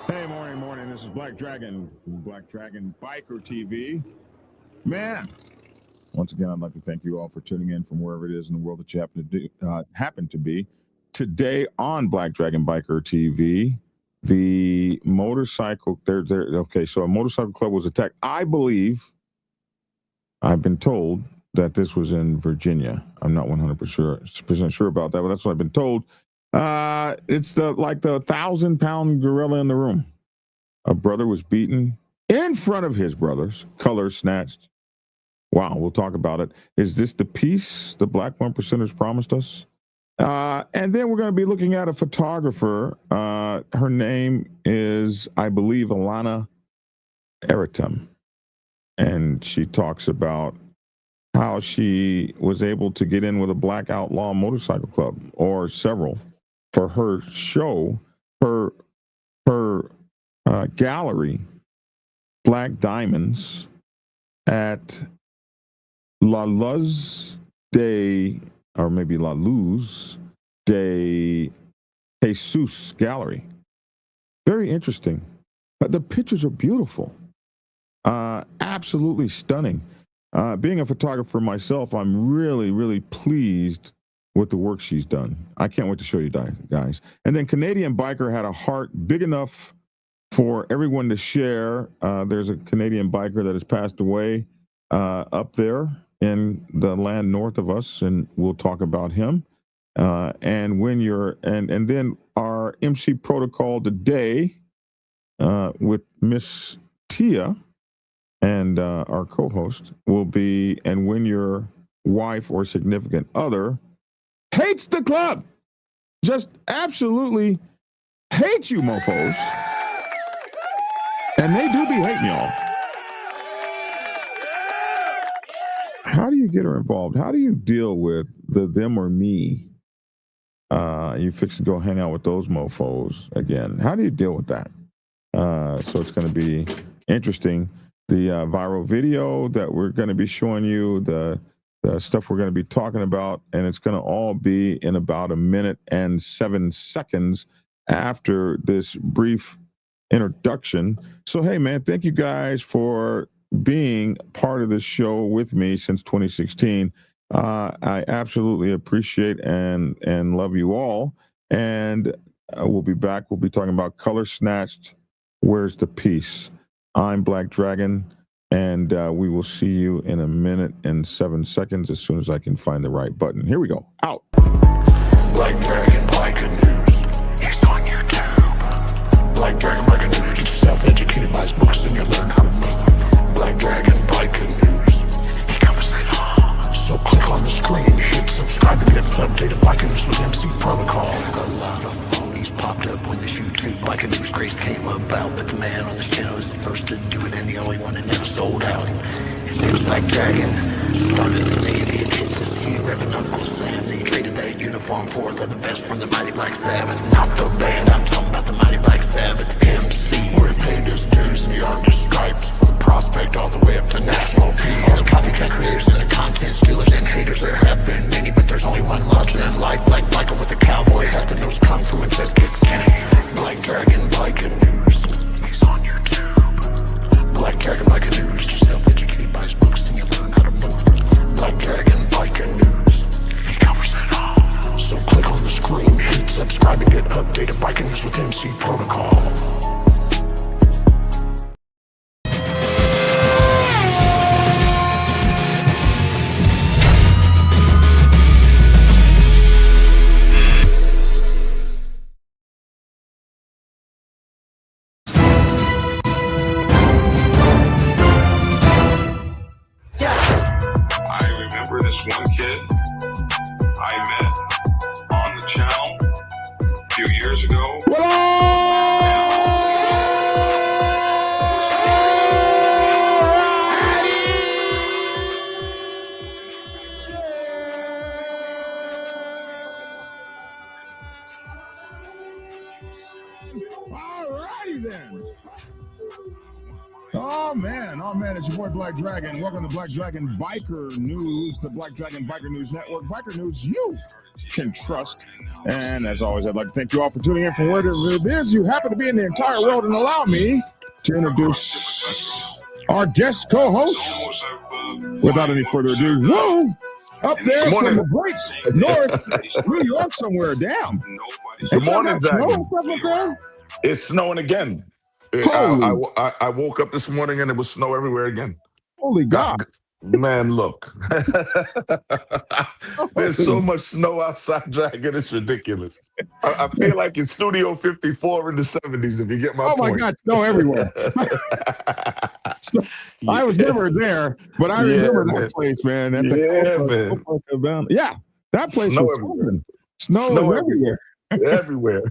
Hey, morning. This is Black Dragon from Black Dragon Biker TV. Man, once again, I'd like to thank you all for tuning in from wherever it is in the world that you happen to be. Today on Black Dragon Biker TV, the motorcycle. Okay, so a motorcycle club was attacked. I've been told that this was in Virginia. I'm not 100% sure about that, but that's what I've been told. It's the 1,000-pound gorilla in the room. A brother was beaten in front of his brothers, colors snatched. Wow, we'll talk about it. Is this the peace the Black 1%ers promised us? And then we're going to be looking at a photographer. Her name is, I believe, Alana Eritam. And she talks about how she was able to get in with a Black Outlaw Motorcycle Club, or several, for her show, her gallery, Black Diamonds, at La Luz de, or maybe La Luz de Jesus Gallery. Very interesting. But the pictures are beautiful. Absolutely stunning. Being a photographer myself, I'm really, really pleased with the work she's done. I can't wait to show you guys. And then Canadian biker had a heart big enough for everyone to share. There's a Canadian biker that has passed away up there in the land north of us, and we'll talk about him. And when you're and then our MC protocol today with Miss Tia and our co-host will be, and when your wife or significant other hates the club, just absolutely hates you mofos, and they do be hating y'all, how do you get her involved? How do you deal with the them or me? You fix to go hang out with those mofos again. How do you deal with that? So it's going to be interesting. The viral video that we're going to be showing you, the stuff we're going to be talking about, and it's going to all be in about 1 minute and 7 seconds after this brief introduction. So, hey, man, thank you guys for being part of this show with me since 2016. I absolutely appreciate and love you all. And we'll be back. We'll be talking about Color Snatched, Where's the Peace? I'm Black Dragon, and we will see you in 1 minute and 7 seconds as soon as I can find the right button. Here we go. Out. Black Dragon Biker News. He's on YouTube. Black Dragon Biker News. Get yourself educated by his books and you'll learn how to move. Black Dragon Biker News. He covers it all. So click on the screen, hit subscribe, and get updated Biker News with MC Protocol. A lot of phonies popped up when this YouTube Biker News craze came about, but the man on this channel is the first to do it and the only one that never sold out. His name's Black Dragon. Started in the Navy and hit the sea, repping Uncle Sam. They traded that uniform for leather vest from the mighty Black Sabbath. Not the band, I'm talking about the mighty Black Sabbath. MC, where he paid his dues and he earned his stripes. From prospect all the way up to national peace. All the copycat creators and the content stealers and haters, there have been many, but there's only one larger than life. Black Michael with the cowboy hat that knows kung fu and says kicks Kenny. Black Dragon Biker News. He's on YouTube. Black Dragon Biker News. Get yourself educated by his books and you'll learn how to move. Black Dragon Biker News. He covers it all. So click on the screen, hit subscribe, and get updated Biker News with MC Protocol. This one kid I met on the channel a few years ago. righty then. Oh man, it's your boy Black Dragon. Welcome to Black Dragon Biker News, the Black Dragon Biker News Network. Biker News you can trust. And as always, I'd like to thank you all for tuning in from wherever it is you happen to be in the entire world, and allow me to introduce our guest co-host. Without any further ado, whoa! Up there from the great north, New York somewhere. Damn. Good morning, Dragon. It's snowing again. I woke up this morning and it was snow everywhere again. Holy God. Man, look. There's so much snow outside, Dragon. It's ridiculous. I feel like it's Studio 54 in the 70s, if you get my point. Oh, my God. Snow everywhere. I was never there, but I remember that place, man. At the man. Yeah, that place Snow was everywhere. Snow everywhere. Everywhere.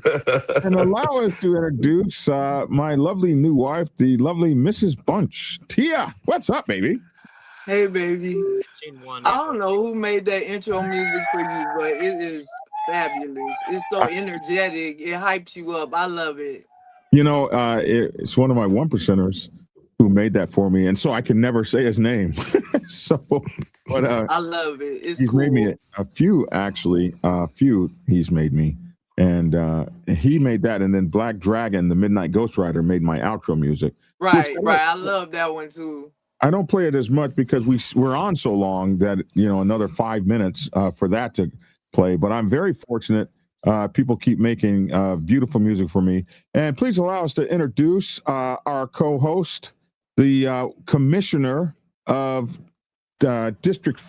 And allow us to introduce my lovely new wife, the lovely Mrs. Bunch. Tia, what's up, baby? Hey, baby. I don't know who made that intro music for you, but it is fabulous. It's so energetic. It hypes you up. I love it. You know, it's one of my 1%ers who made that for me, and so I can never say his name. But I love it. He's made me a few, actually. He's made me. And he made that, and then Black Dragon, the Midnight Ghost Rider, made my outro music. Right. I love that one too. I don't play it as much because we're on so long that, you know, another 5 minutes for that to play. But I'm very fortunate. People keep making beautiful music for me. And please allow us to introduce our co-host, the commissioner of District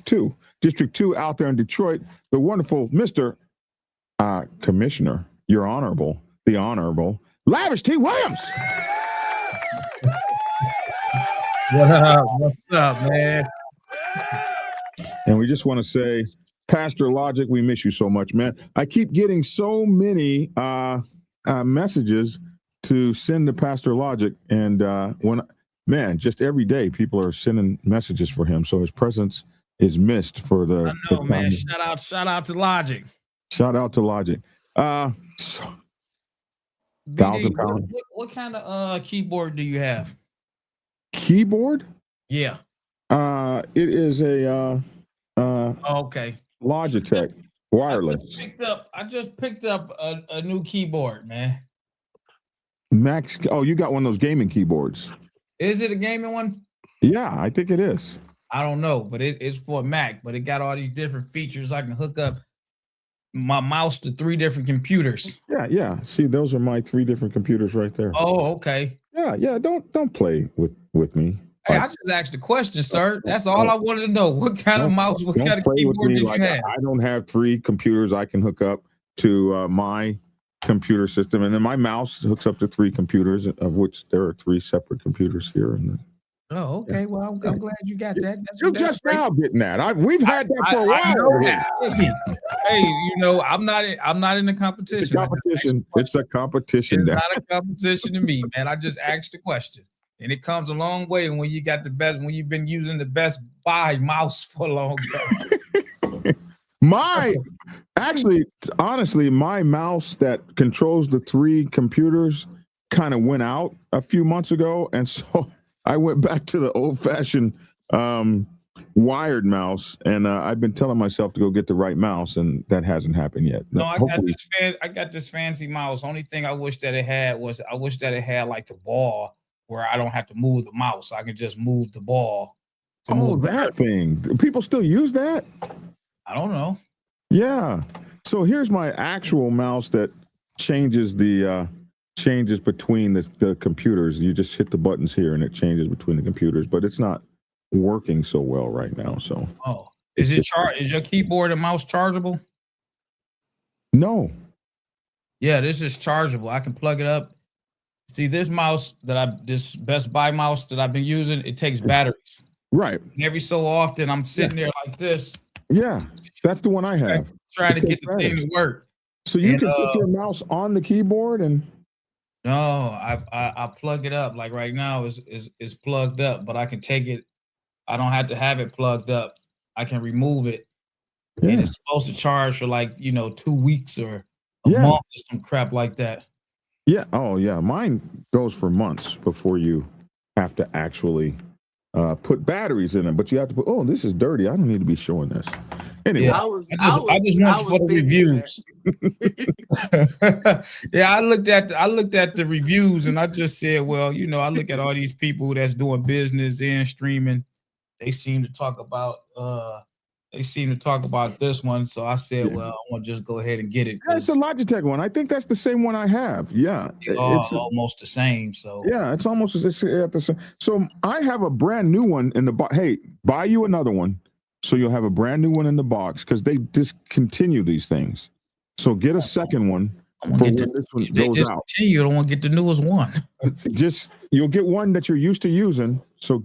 2 out there in Detroit, the wonderful Mr. Commissioner, the Honorable Lavish T. Williams. What's up, man? And we just want to say, Pastor Logic, we miss you so much, man. I keep getting so many messages to send to Pastor Logic, and just every day people are sending messages for him, so his presence is missed for the. I know, man. Shout out to Logic. Shout out to Logic. BD, 1,000 pounds. What kind of keyboard do you have? Keyboard? Yeah. It is a okay. Logitech wireless. I just picked up a new keyboard, man. Max. Oh, you got one of those gaming keyboards. Is it a gaming one? Yeah, I think it is. I don't know, but it's for Mac, but it got all these different features. I can hook up my mouse to 3 different computers. Yeah. See, those are my 3 different computers right there. Oh, okay. Yeah. Don't play with me. Hey, I just asked a question, sir. That's all I wanted to know. What kind of mouse, what kind of keyboard did you have? I don't have 3 computers I can hook up to my computer system, and then my mouse hooks up to 3 computers, of which there are 3 separate computers here. Oh, okay. Well, I'm glad you got that. You're just now getting that. We've had that for a while. Hey, you know, I'm not in the competition. It's a competition. It's a competition. It's not a competition to me, man. I just asked the question. And it comes a long way when you got the best, when you've been using the Best Buy mouse for a long time. Honestly, my mouse that controls the 3 computers kind of went out a few months ago. And so I went back to the old-fashioned wired mouse, and I've been telling myself to go get the right mouse, and that hasn't happened yet. No, I got this fancy mouse. Only thing I wish that it had like the ball where I don't have to move the mouse. I can just move the ball. That thing. People still use that? I don't know. Yeah. So here's my actual mouse that changes between the computers. You just hit the buttons here and it changes between the computers, but it's not working so well right now. So is your keyboard and mouse chargeable? No. Yeah, this is chargeable. I can plug it up. See, this Best Buy mouse that I've been using, it takes batteries. Right. And every so often I'm sitting there like this. Yeah, that's the one I have. Trying to get the thing to work. So you can put your mouse on the keyboard and. No, I plug it up. Like right now is plugged up, but I can take it. I don't have to have it plugged up. I can remove it. Yeah. And it's supposed to charge for 2 weeks or a month or some crap like that. Yeah. Oh, yeah. Mine goes for months before you have to actually put batteries in it. But you have to put. Oh, this is dirty. I don't need to be showing this. Anyway, Yeah, I just want for the reviews. Yeah, I looked at the reviews and I just said, well, you know, I look at all these people that's doing business and streaming. They seem to talk about this one. So I said, well, I want to just go ahead and get it. That's the Logitech one. I think that's the same one I have. Yeah, it's almost the same. So yeah, it's almost at the same. So I have a brand new one in the box. Hey, buy you another one, so you'll have a brand new one in the box because they discontinue these things. So get a second one for when this one goes out. You don't want to get the newest one. You'll get one that you're used to using. So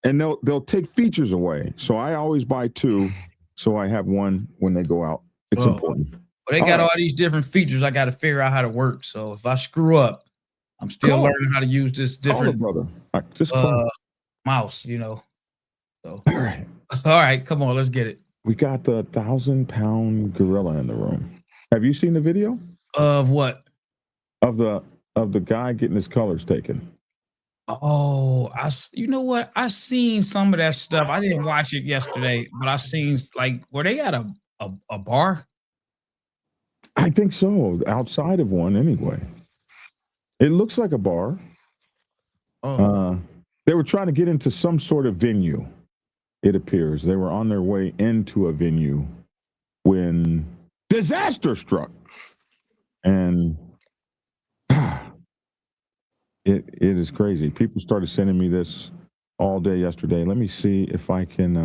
and they'll take features away. So I always buy two, so I have one when they go out. It's important. Well, they got all these different features. I got to figure out how to work. So if I screw up, I'm still learning how to use this different mouse. You know. So all right, come on, let's get it. We got the 1,000-pound gorilla in the room. Have you seen the video of what? Of the guy getting his colors taken. Oh, you know what? I seen some of that stuff. I didn't watch it yesterday, but I seen were they at a bar? I think so. Outside of one, anyway. It looks like a bar. Oh. They were trying to get into some sort of venue. It appears they were on their way into a venue when disaster struck, and it is crazy. People started sending me this all day yesterday. Let me see if I can.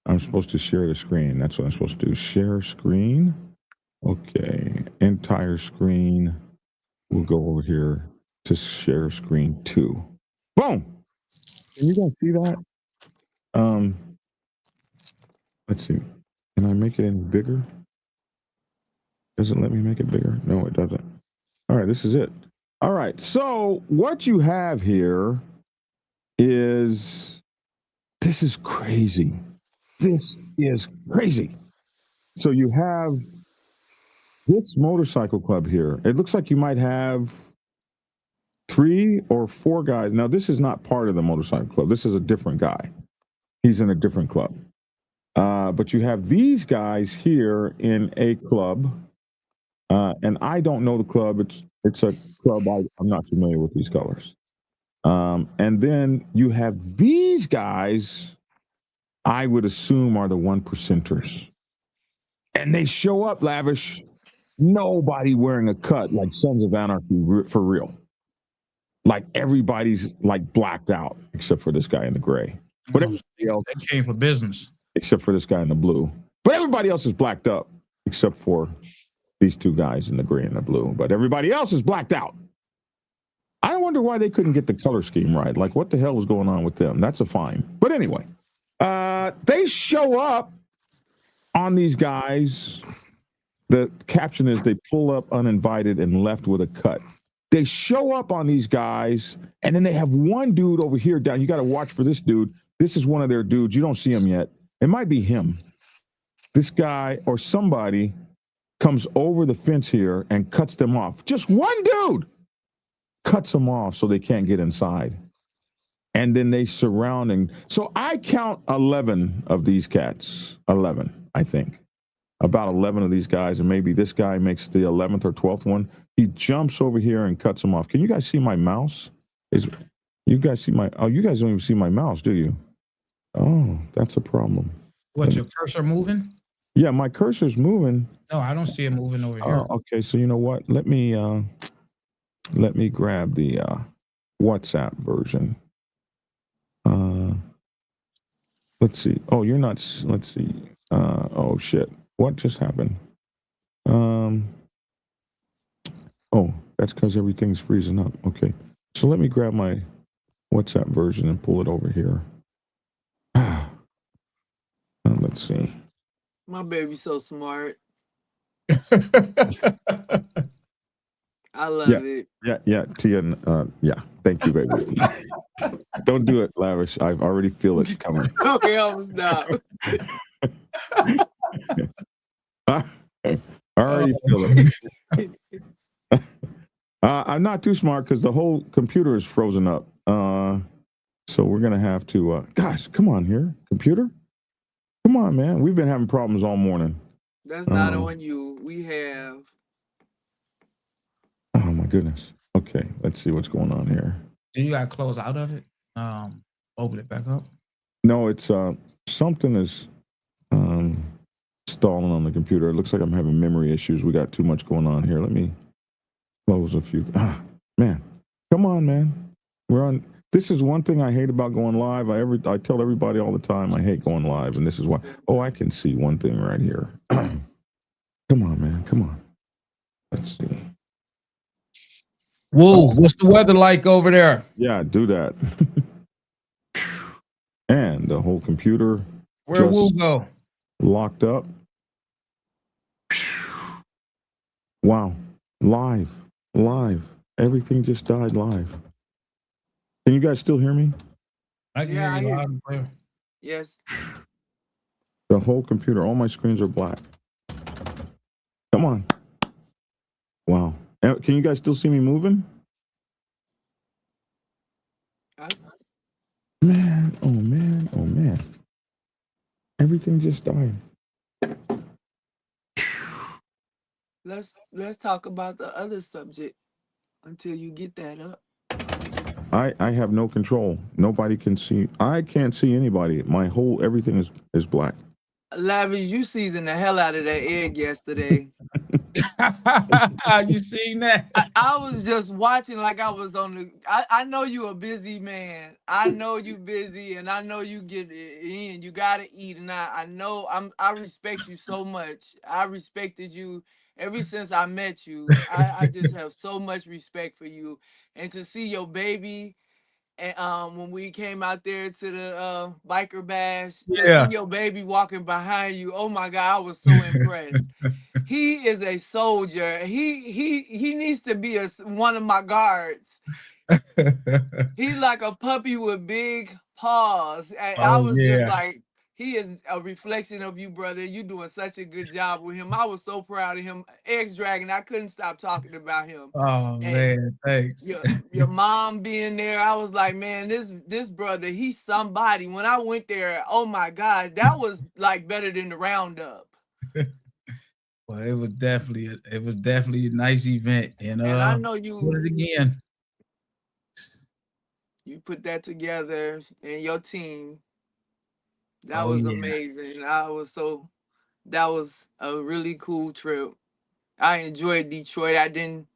I'm supposed to share the screen. That's what I'm supposed to do. Share screen. Okay, entire screen. We'll go over here to share screen 2. Boom. Can you guys see that? Let's see. Can I make it any bigger? Does it let me make it bigger? No, it doesn't. All right, this is it. All right, so what you have here is, this is crazy. This is crazy. So you have this motorcycle club here. It looks like you might have 3 or 4 guys. Now, this is not part of the motorcycle club. This is a different guy. He's in a different club. But you have these guys here in a club. And I don't know the club. It's a club. I'm not familiar with these colors. And then you have these guys, I would assume are the 1%ers. And they show up, Lavish. Nobody wearing a cut like Sons of Anarchy for real. Like everybody's like blacked out except for this guy in the gray. But everybody else, they came for business. Except for this guy in the blue. But everybody else is blacked up except for these 2 guys in the gray and the blue. But everybody else is blacked out. I wonder why they couldn't get the color scheme right. Like, what the hell was going on with them? That's a fine. But anyway, they show up on these guys. The caption is, they pull up uninvited and left with a cut. They show up on these guys, and then they have one dude over here down. You got to watch for this dude. This is one of their dudes. You don't see him yet. It might be him. This guy or somebody comes over the fence here and cuts them off. Just one dude cuts them off so they can't get inside. And then they surrounding. So I count 11 of these cats. 11, I think. About 11 of these guys, and maybe this guy makes the 11th or 12th one. He jumps over here and cuts them off. Can you guys see my mouse? You guys see my? Oh, you guys don't even see my mouse, do you? Oh, that's a problem. What, your cursor moving? Yeah, my cursor's moving. No, I don't see it moving over here. Okay, so you know what? Let me grab the WhatsApp version. Let's see. Oh, you're not. Let's see. Oh shit. What just happened? Oh, that's because everything's freezing up. Okay. So let me grab my WhatsApp version and pull it over here. Let's see. My baby's so smart. I love it. Yeah, Tia. Yeah, thank you, baby. Don't do it, Lavish. I already feel it coming. Okay, I'm stop. I already feel it. I'm not too smart because the whole computer is frozen up. So we're gonna have to. Gosh, come on here, computer. Come on, man. We've been having problems all morning. That's not on you. We have. Oh my goodness. Okay, let's see what's going on here. Do you gotta close out of it? Open it back up. No, it's something is stalling on the computer. It looks like I'm having memory issues. We got too much going on here. Let me close a few. Man, come on, man. We're on. This is one thing I hate about going live. I tell everybody all the time I hate going live, and this is why. Oh, I can see one thing right here. Come on, man. Come on. Let's see. Whoa, what's the weather like over there? Yeah, do that. And the whole computer. Where will go? Locked up. Wow. Live. Everything just died live. Can you guys still hear me? I can hear you loud and clear. Yes. The whole computer, all my screens are black. Come on. Wow. Can you guys still see me moving? Man, oh man, oh man. Everything just died. Let's talk about the other subject until you get that up. I have no control. Nobody can see. I can't see anybody. My whole everything is black. Lavish, you seasoned the hell out of that egg yesterday. You seen that? I was just watching like I was on the. I know you a busy man. I know you busy, and I know you get it in. You gotta eat, and I know I respect you so much. I respected you ever since I met you. I just have so much respect for you, and to see your baby. And when we came out there to the biker bash, to see your baby walking behind you, oh my God, I was so impressed. He is a soldier. He needs to be one of my guards. He's like a puppy with big paws. I was just like, he is a reflection of you, brother. You doing such a good job with him. I was so proud of him. X-Dragon, I couldn't stop talking about him. Oh man, thanks. Your mom being there, I was like, man, this brother, he's somebody. When I went there, oh my God, that was like better than the roundup. Well, it was definitely a nice event, and I know you did it again. You put that together and your team. That was amazing. That was a really cool trip. I enjoyed Detroit. I didn't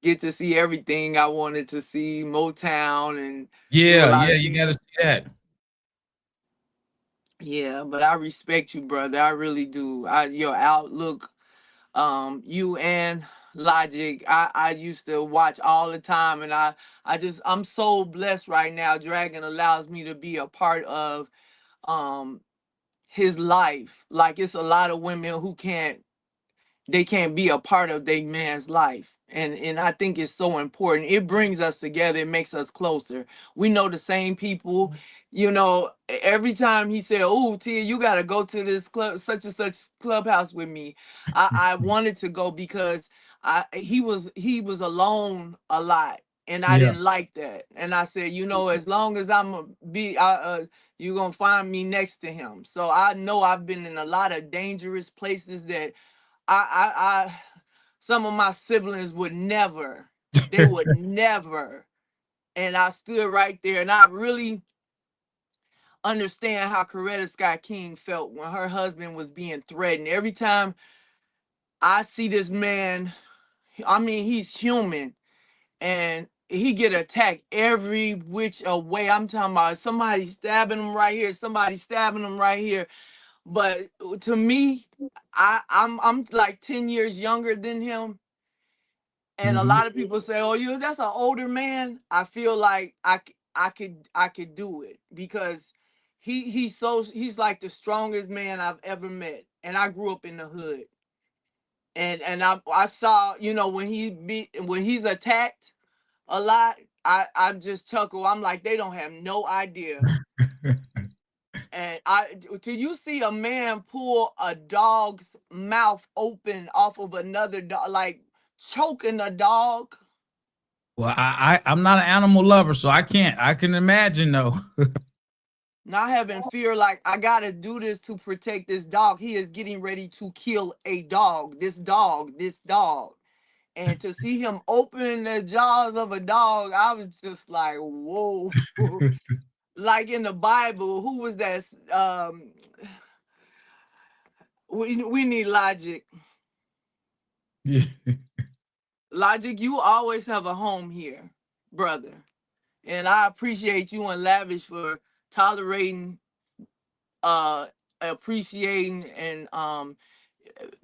get to see everything I wanted to see, Motown and you gotta see that. Yeah, but I respect you, brother. I really do. Your outlook, you and Logic, I used to watch all the time, and I'm so blessed right now. Dragon allows me to be a part of his life. Like, it's a lot of women who can't be a part of their man's life. And I think it's so important. It brings us together. It makes us closer. We know the same people. You know, every time he said, "Oh, Tia, you got to go to this club, such and such clubhouse with me," I wanted to go because he was alone a lot, and I didn't like that. And I said, you know, as long as you're gonna find me next to him. So I know I've been in a lot of dangerous places that I some of my siblings would never, they would never. And I stood right there, and I really understand how Coretta Scott King felt when her husband was being threatened. Every time I see this man, I mean, he's human, and he get attacked every which way. I'm talking about somebody stabbing him right here, somebody stabbing him right here. But to me, I'm like 10 years younger than him. And a lot of people say, "Oh, that's an older man." I feel like I could do it because he's like the strongest man I've ever met. And I grew up in the hood. And I saw, you know, when he's attacked a lot, I just chuckle. I'm like, they don't have no idea. And can you see a man pull a dog's mouth open off of another dog, like choking a dog? Well, I'm not an animal lover, so I can imagine though. Not having fear, like I gotta do this to protect this dog. He is getting ready to kill a dog. This dog. And to see him open the jaws of a dog, I was just like, whoa. Like in the Bible, who was that? We need Logic. Yeah. Logic, you always have a home here, brother. And I appreciate you and Lavish for tolerating, appreciating, and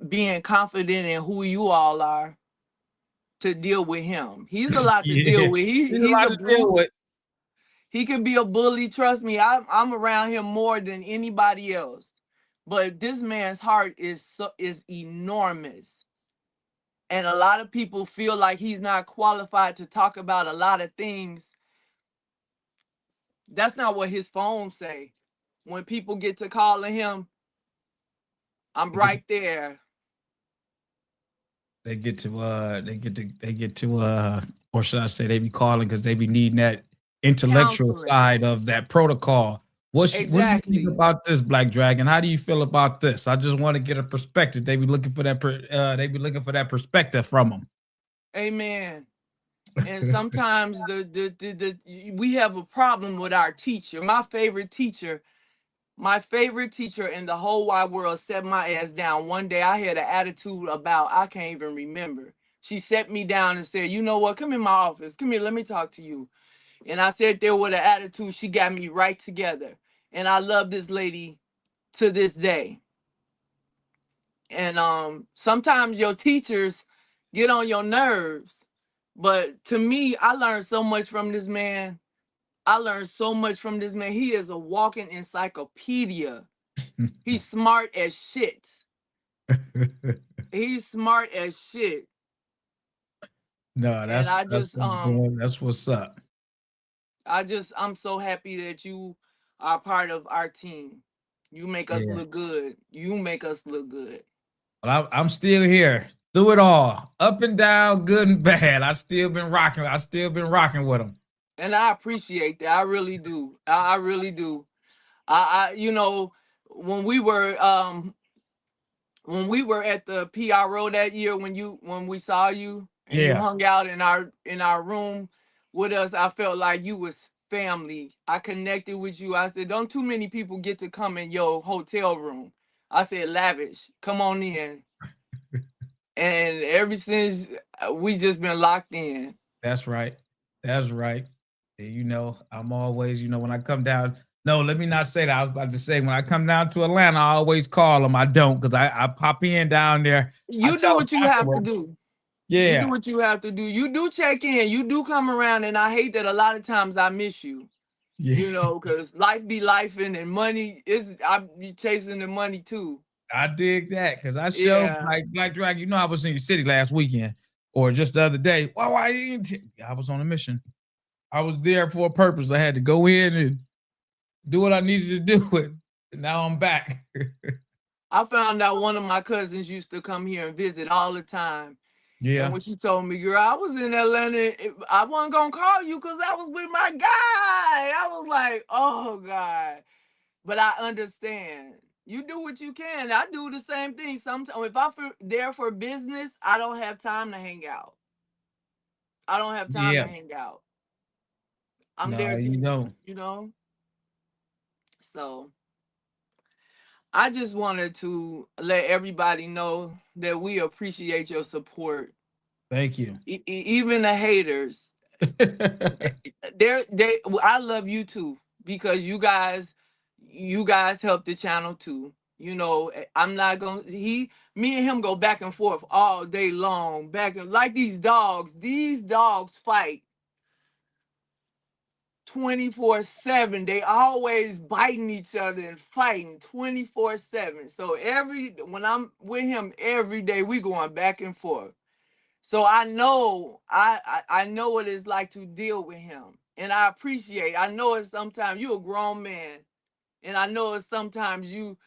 being confident in who you all are to deal with him. He's a lot to deal with. He's a lot to deal with. He can be a bully. Trust me, I'm around him more than anybody else. But this man's heart is enormous. And a lot of people feel like he's not qualified to talk about a lot of things. That's not what his phone say. When people get to calling him, I'm right there. They get to or should I say they be calling because they be needing that intellectual side of that protocol. What do you think about this, Black Dragon? How do you feel about this? I just want to get a perspective. They be looking for that perspective from them. Amen. And sometimes we have a problem with our teacher. My favorite teacher in the whole wide world set my ass down. One day I had an attitude about, I can't even remember. She set me down and said, you know what, come in my office. Come here, let me talk to you. And I sat there with an attitude. She got me right together. And I love this lady to this day. And sometimes your teachers get on your nerves. But to me, I learned so much from this man. He is a walking encyclopedia. He's smart as shit. No, that's what's up. I'm so happy that you are part of our team. You make us look good. But I'm still here through it all, up and down, good and bad. I still been rocking with him. And I appreciate that. I really do. I really do. I you know, when we were at the PRO that year, when we saw you and you hung out in our room with us, I felt like you was family. I connected with you. I said, don't too many people get to come in your hotel room. I said, Lavish, come on in. And ever since, we just been locked in. That's right. You know, I'm always, when I come down. No, let me not say that. I was about to say, when I come down to Atlanta, I always call them. I don't, because I pop in down there. You do what you have to do. Yeah. You do what you have to do. You do check in. You do come around, and I hate that a lot of times I miss you. Yeah. You know, because life be lifing, and money I be chasing the money too. I dig that, because I showed like Black Dragon. I was in your city last weekend, or just the other day. Why didn't I was on a mission. I was there for a purpose. I had to go in and do what I needed to do. And now I'm back. I found out one of my cousins used to come here and visit all the time. Yeah. And when she told me, girl, I was in Atlanta, I wasn't going to call you because I was with my guy. I was like, oh, God. But I understand. You do what you can. I do the same thing. Sometimes if I'm there for business, I don't have time to hang out. I'm there to, you know. So I just wanted to let everybody know that we appreciate your support. Thank you. Even the haters. I love you too, because you guys help the channel too. I'm not gonna me and him go back and forth all day long, like these dogs fight 24/7. They always biting each other and fighting 24/7. So when I'm with him every day, we going back and forth. So I know I know what it's like to deal with him, and I know it's sometimes you're a grown man, and I know it's sometimes you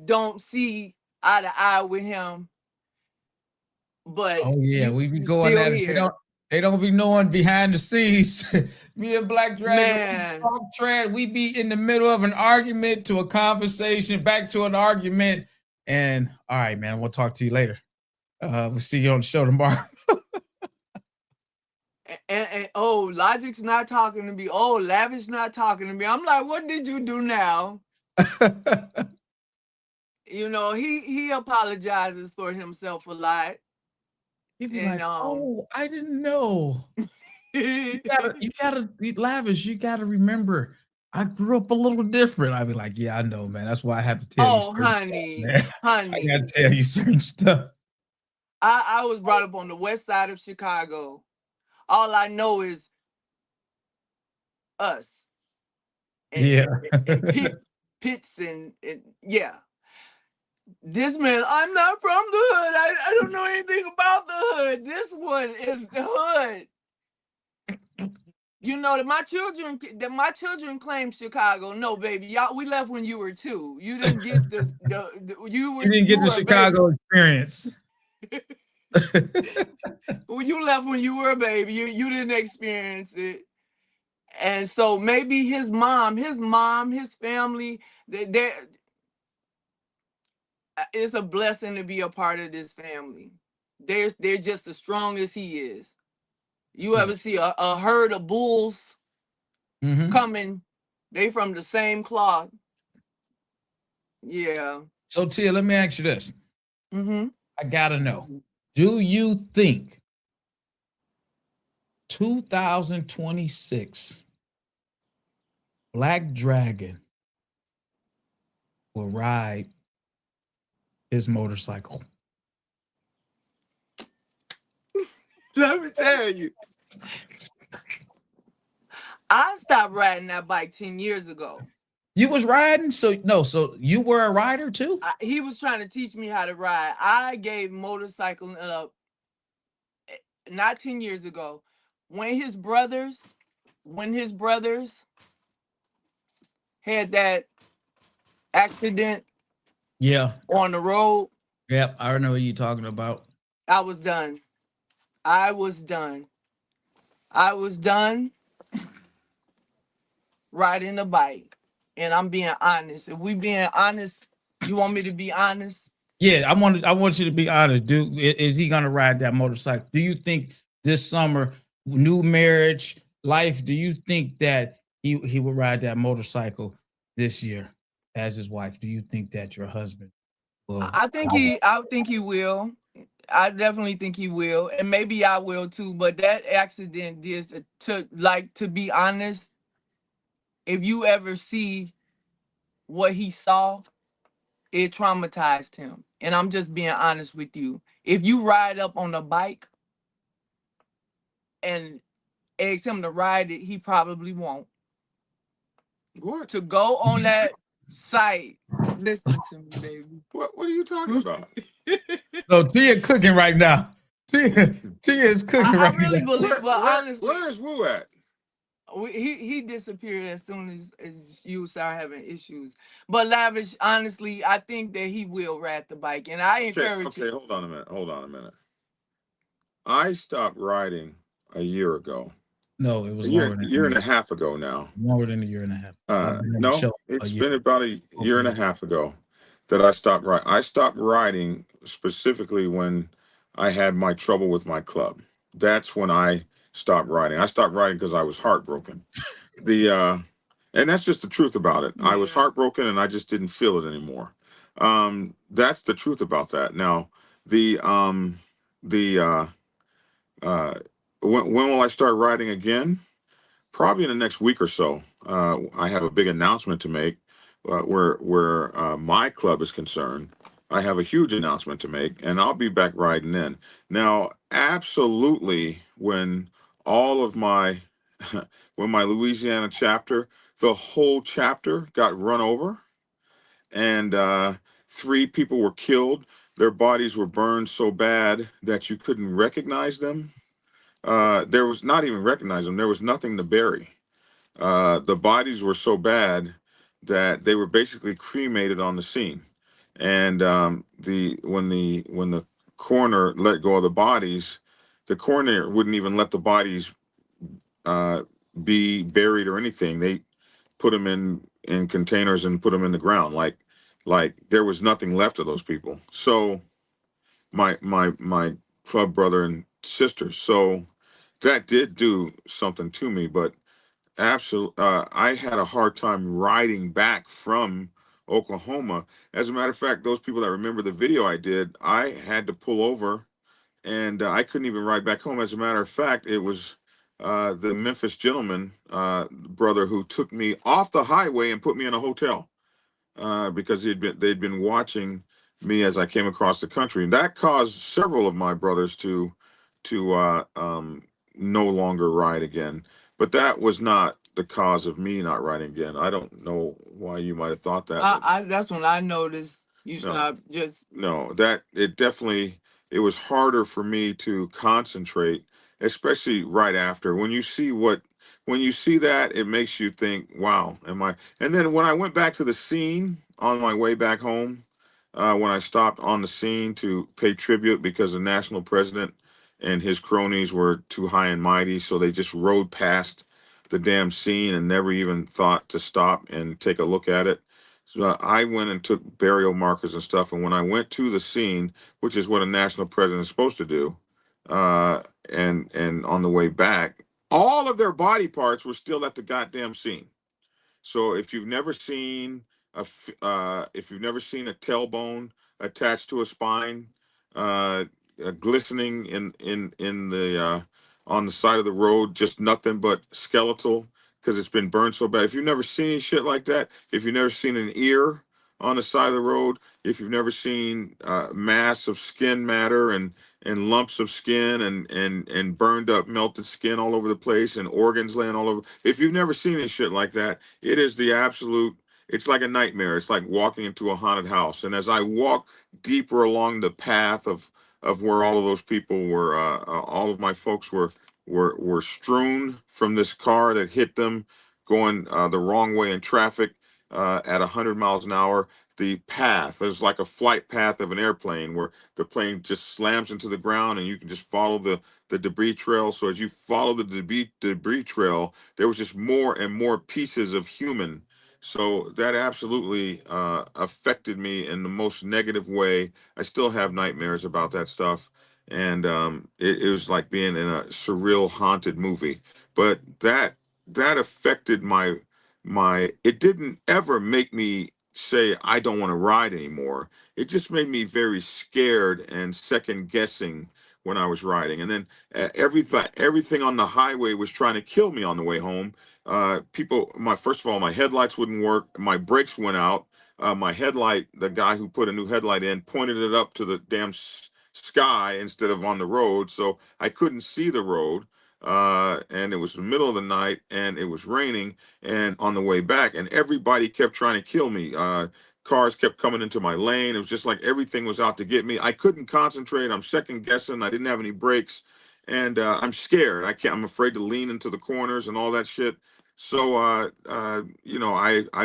don't see eye to eye with him. But we be going at it. They don't be knowing behind the scenes. Me and Black Dragon, we be in the middle of an argument to a conversation, back to an argument. And all right, man, we'll talk to you later. We'll see you on the show tomorrow. and oh, Logic's not talking to me. Oh, Lavish not talking to me. I'm like, what did you do now? You know, he apologizes for himself a lot. He'd be like, oh, I didn't know. you gotta Lavish, you gotta remember, I grew up a little different. I'd be like, yeah, I know, man. That's why I have to tell you certain honey, stuff, man. honey. I gotta tell you certain stuff. I was brought up on the west side of Chicago. All I know is us. And pits and yeah. This man, I'm not from the hood. I don't know anything about the hood. This one is the hood. You know that my children claim Chicago. No, baby, y'all, we left when you were 2. You didn't get you didn't get the Chicago experience. Well, you left when you were a baby. You didn't experience it. And so maybe his mom, his family, it's a blessing to be a part of this family. They're just as strong as he is. You ever see a herd of bulls coming? They from the same cloth. Yeah. So Tia, let me ask you this. I gotta know. Do you think 2026 Black Dragon will ride his motorcycle? Let me tell you. I stopped riding that bike 10 years ago. You was riding? So you were a rider too? He was trying to teach me how to ride. I gave motorcycling up not 10 years ago. When his brothers had that accident on the road. Yep, I know what you're talking about. I was done. I was done riding a bike. And I'm being honest. If we being honest, you want me to be honest? Yeah, I want you to be honest. Dude, is he gonna ride that motorcycle? Do you think this summer, new marriage, life, do you think that he will ride that motorcycle this year as his wife? Do you think that your husband will? I think he will. I definitely think he will. And maybe I will too. But that accident did to be honest, if you ever see what he saw, it traumatized him. And I'm just being honest with you. If you ride up on a bike and ask him to ride it, he probably won't. What? To go on that site, listen to me, baby. What are you talking about? So Tia cooking right now. Tia is cooking right now. I really believe, but honestly, where's Wu at? He disappeared as soon as you start having issues. But Lavish, honestly, I think that he will ride the bike, and I encourage you. Okay, hold on a minute. I stopped riding a year ago. No, it was a year and a half ago now. Longer than a year and a half. No, it's been about a year and a half ago that I stopped riding. I stopped riding specifically when I had my trouble with my club. That's when I stopped riding. I stopped riding because I was heartbroken. And that's just the truth about it. I was heartbroken and I just didn't feel it anymore. That's the truth about that. Now, when will I start riding again? Probably in the next week or so. I have a big announcement to make where my club is concerned. I have a huge announcement to make, and I'll be back riding in. Now, absolutely, when all of my when my Louisiana chapter, the whole chapter got run over, and 3 people were killed. Their bodies were burned so bad that you couldn't recognize them. There was not even recognize them. There was nothing to bury. The bodies were so bad that they were basically cremated on the scene. And when the coroner let go of the bodies, the coroner wouldn't even let the bodies be buried or anything. They put them in containers and put them in the ground, like there was nothing left of those people. So my club brother and sister. So that did do something to me, but absolutely, I had a hard time riding back from Oklahoma. As a matter of fact, those people that remember the video I did, I had to pull over, and I couldn't even ride back home. As a matter of fact, it was the Memphis gentleman brother who took me off the highway and put me in a hotel because they'd been watching me as I came across the country, and that caused several of my brothers to no longer ride again. But that was not the cause of me not riding again. I don't know why you might have thought that. I that's when I noticed you No. just No, that it definitely, it was harder for me to concentrate, especially right after. When you see that, it makes you think, wow, am I? And then when I went back to the scene on my way back home, when I stopped on the scene to pay tribute because the national president and his cronies were too high and mighty, so they just rode past the damn scene and never even thought to stop and take a look at it. So I went and took burial markers and stuff. And when I went to the scene, which is what a national president is supposed to do, and on the way back, all of their body parts were still at the goddamn scene. So if you've never seen a tailbone attached to a spine, uh, glistening in the on the side of the road, just nothing but skeletal because it's been burned so bad. If you've never seen any shit like that, if you've never seen an ear on the side of the road, if you've never seen mass of skin matter and lumps of skin and burned up melted skin all over the place and organs laying all over, if you've never seen any shit like that, it is the absolute, it's like a nightmare. It's like walking into a haunted house. And as I walk deeper along the path of where all of those people were, all of my folks were strewn from this car that hit them going the wrong way in traffic at 100 miles an hour. The path, there's like a flight path of an airplane where the plane just slams into the ground and you can just follow the debris trail. So as you follow the debris trail, there was just more and more pieces of human. So that absolutely affected me in the most negative way. I still have nightmares about that stuff. And it was like being in a surreal haunted movie. But that affected it didn't ever make me say I don't want to ride anymore. It just made me very scared and second guessing when I was riding. And then everything on the highway was trying to kill me on the way home. First of all, my headlights wouldn't work. My brakes went out. My headlight, the guy who put a new headlight in, pointed it up to the damn sky instead of on the road, so I couldn't see the road. And it was the middle of the night, and it was raining, and on the way back, and everybody kept trying to kill me. Cars kept coming into my lane. It was just like everything was out to get me. I couldn't concentrate. I'm second guessing. I didn't have any brakes, and I'm scared. I'm afraid to lean into the corners and all that shit. So, I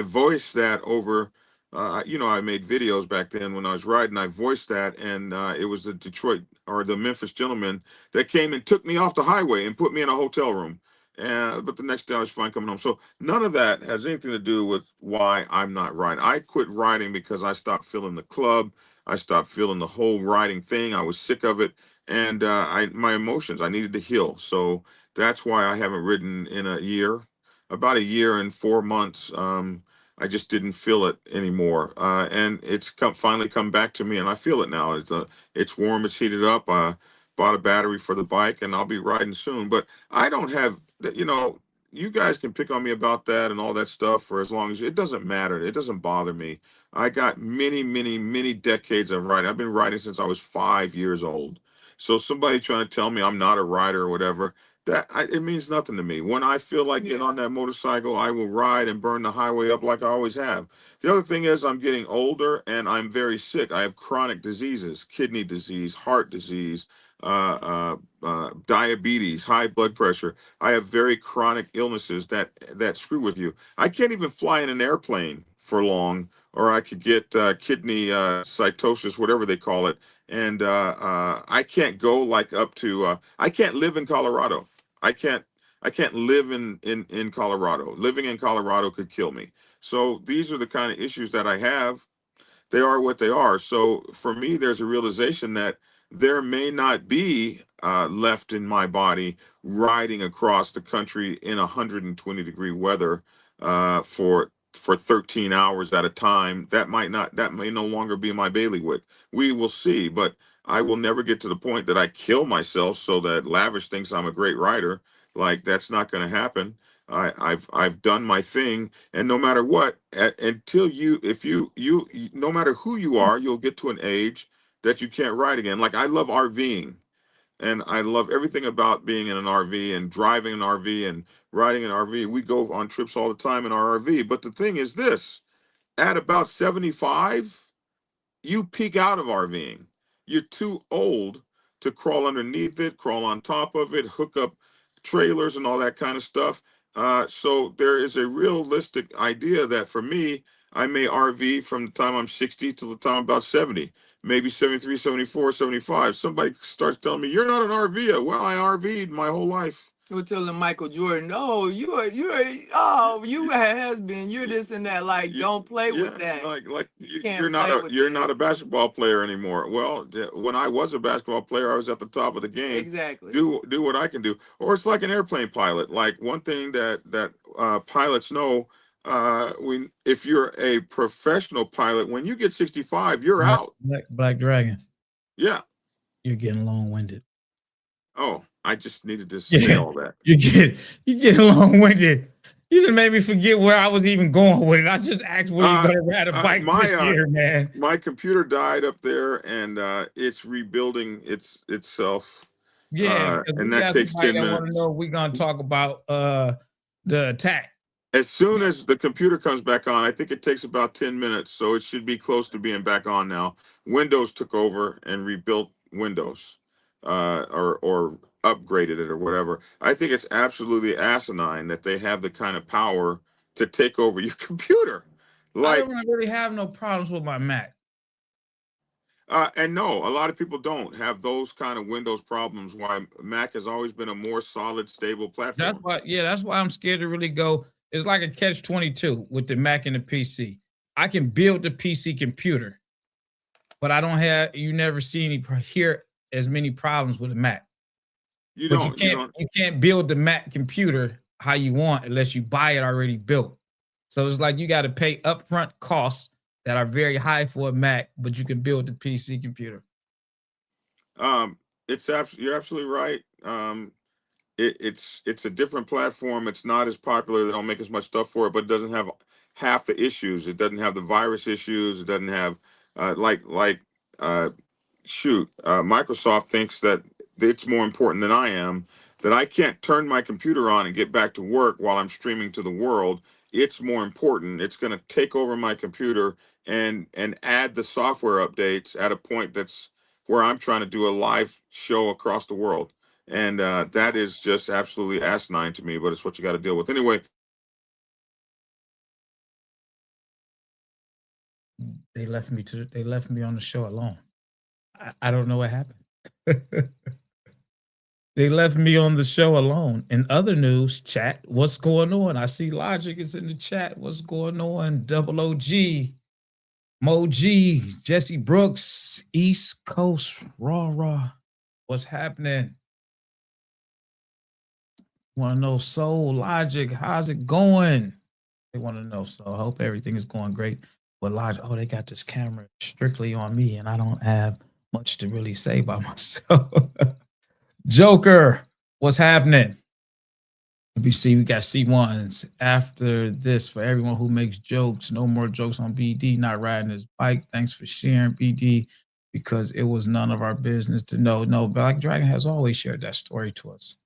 voiced that over. I made videos back then when I was riding. I voiced that, and it was the Detroit or the Memphis gentleman that came and took me off the highway and put me in a hotel room. But the next day I was fine coming home. So none of that has anything to do with why I'm not riding. I quit riding because I stopped feeling the club. I stopped feeling the whole riding thing. I was sick of it, and my emotions. I needed to heal. So that's why I haven't ridden in a year, about a year and 4 months. I just didn't feel it anymore, and it's finally come back to me, and I feel it now. It's warm, it's heated up. Bought a battery for the bike, and I'll be riding soon. But I don't have, you guys can pick on me about that and all that stuff for as long as it doesn't matter. It doesn't bother me. I got many, many, many decades of riding. I've been riding since I was 5 years old. So somebody trying to tell me I'm not a rider or whatever, it means nothing to me. When I feel like getting on that motorcycle, I will ride and burn the highway up like I always have. The other thing is I'm getting older and I'm very sick. I have chronic diseases, kidney disease, heart disease, diabetes, high blood pressure. I have very chronic illnesses that screw with you. I can't even fly in an airplane for long, or I could get kidney cytosis, whatever they call it. And I can't go like up to. I can't live in Colorado. I can't. I can't live in Colorado. Living in Colorado could kill me. So these are the kind of issues that I have. They are what they are. So for me, there's a realization that there may not be left in my body riding across the country in 120-degree weather for 13 hours at a time. That may no longer be my bailiwick. We will see, but I will never get to the point that I kill myself so that Lavish thinks I'm a great rider. Like, that's not going to happen. I've done my thing, and no matter what, until if you no matter who you are, you'll get to an age that you can't ride again. Like, I love RVing, and I love everything about being in an RV and driving an RV and riding an RV. We go on trips all the time in our RV. But the thing is this: at about 75, you peak out of RVing. You're too old to crawl underneath it, crawl on top of it, hook up trailers and all that kind of stuff. So there is a realistic idea that for me, I may RV from the time I'm 60 till the time I'm about 70, maybe 73, 74, 75. Somebody starts telling me, you're not an RVer. Well, I RV'd my whole life. We're telling Michael Jordan, oh, you has been, you're this and that. Like, don't play with that. Like you're not a basketball player anymore. Well, when I was a basketball player, I was at the top of the game. Exactly. Do what I can do. Or it's like an airplane pilot. Like, one thing that pilots know, if you're a professional pilot, when you get 65, you're out. Black Dragon. Yeah. You're getting long-winded. Oh, I just needed to say all that. You get long-winded. You just made me forget where I was even going with it. I just asked where you're going to ride a bike this year, man. My computer died up there, and it's rebuilding itself. Yeah, and that takes 10 minutes. I want to know if we're going to talk about the attack. As soon as the computer comes back on, I think it takes about 10 minutes, so it should be close to being back on now. Windows took over and rebuilt Windows, or upgraded it or whatever. I think it's absolutely asinine that they have the kind of power to take over your computer. Like, I don't really have no problems with my Mac. And no, a lot of people don't have those kind of Windows problems. Why Mac has always been a more solid, stable platform. That's why I'm scared to really go. It's like a catch-22 with the Mac and the PC. I can build the PC computer, but you never hear as many problems with the Mac. You can't build the Mac computer how you want unless you buy it already built. So it's like you got to pay upfront costs that are very high for a Mac, but you can build the PC computer. You're absolutely right. It's a different platform. It's not as popular. They don't make as much stuff for it, but it doesn't have half the issues. It doesn't have the virus issues. It doesn't have Microsoft thinks that it's more important than I am, that I can't turn my computer on and get back to work while I'm streaming to the world. It's more important. It's going to take over my computer and add the software updates at a point that's where I'm trying to do a live show across the world. And that is just absolutely asinine to me, but it's what you got to deal with. Anyway. They left me on the show alone. I don't know what happened. They left me on the show alone. In other news, chat, what's going on? I see Logic is in the chat. What's going on? Double OG, Mo G, Jesse Brooks, East Coast, Raw. What's happening? Want to know Soul, Logic, how's it going? They want to know. So I hope everything is going great. But Logic, they got this camera strictly on me, and I don't have much to really say by myself. Joker, what's happening? Let me see. We got C1s after this for everyone who makes jokes. No more jokes on BD not riding his bike. Thanks for sharing, BD, because it was none of our business to know. No, Black Dragon has always shared that story to us.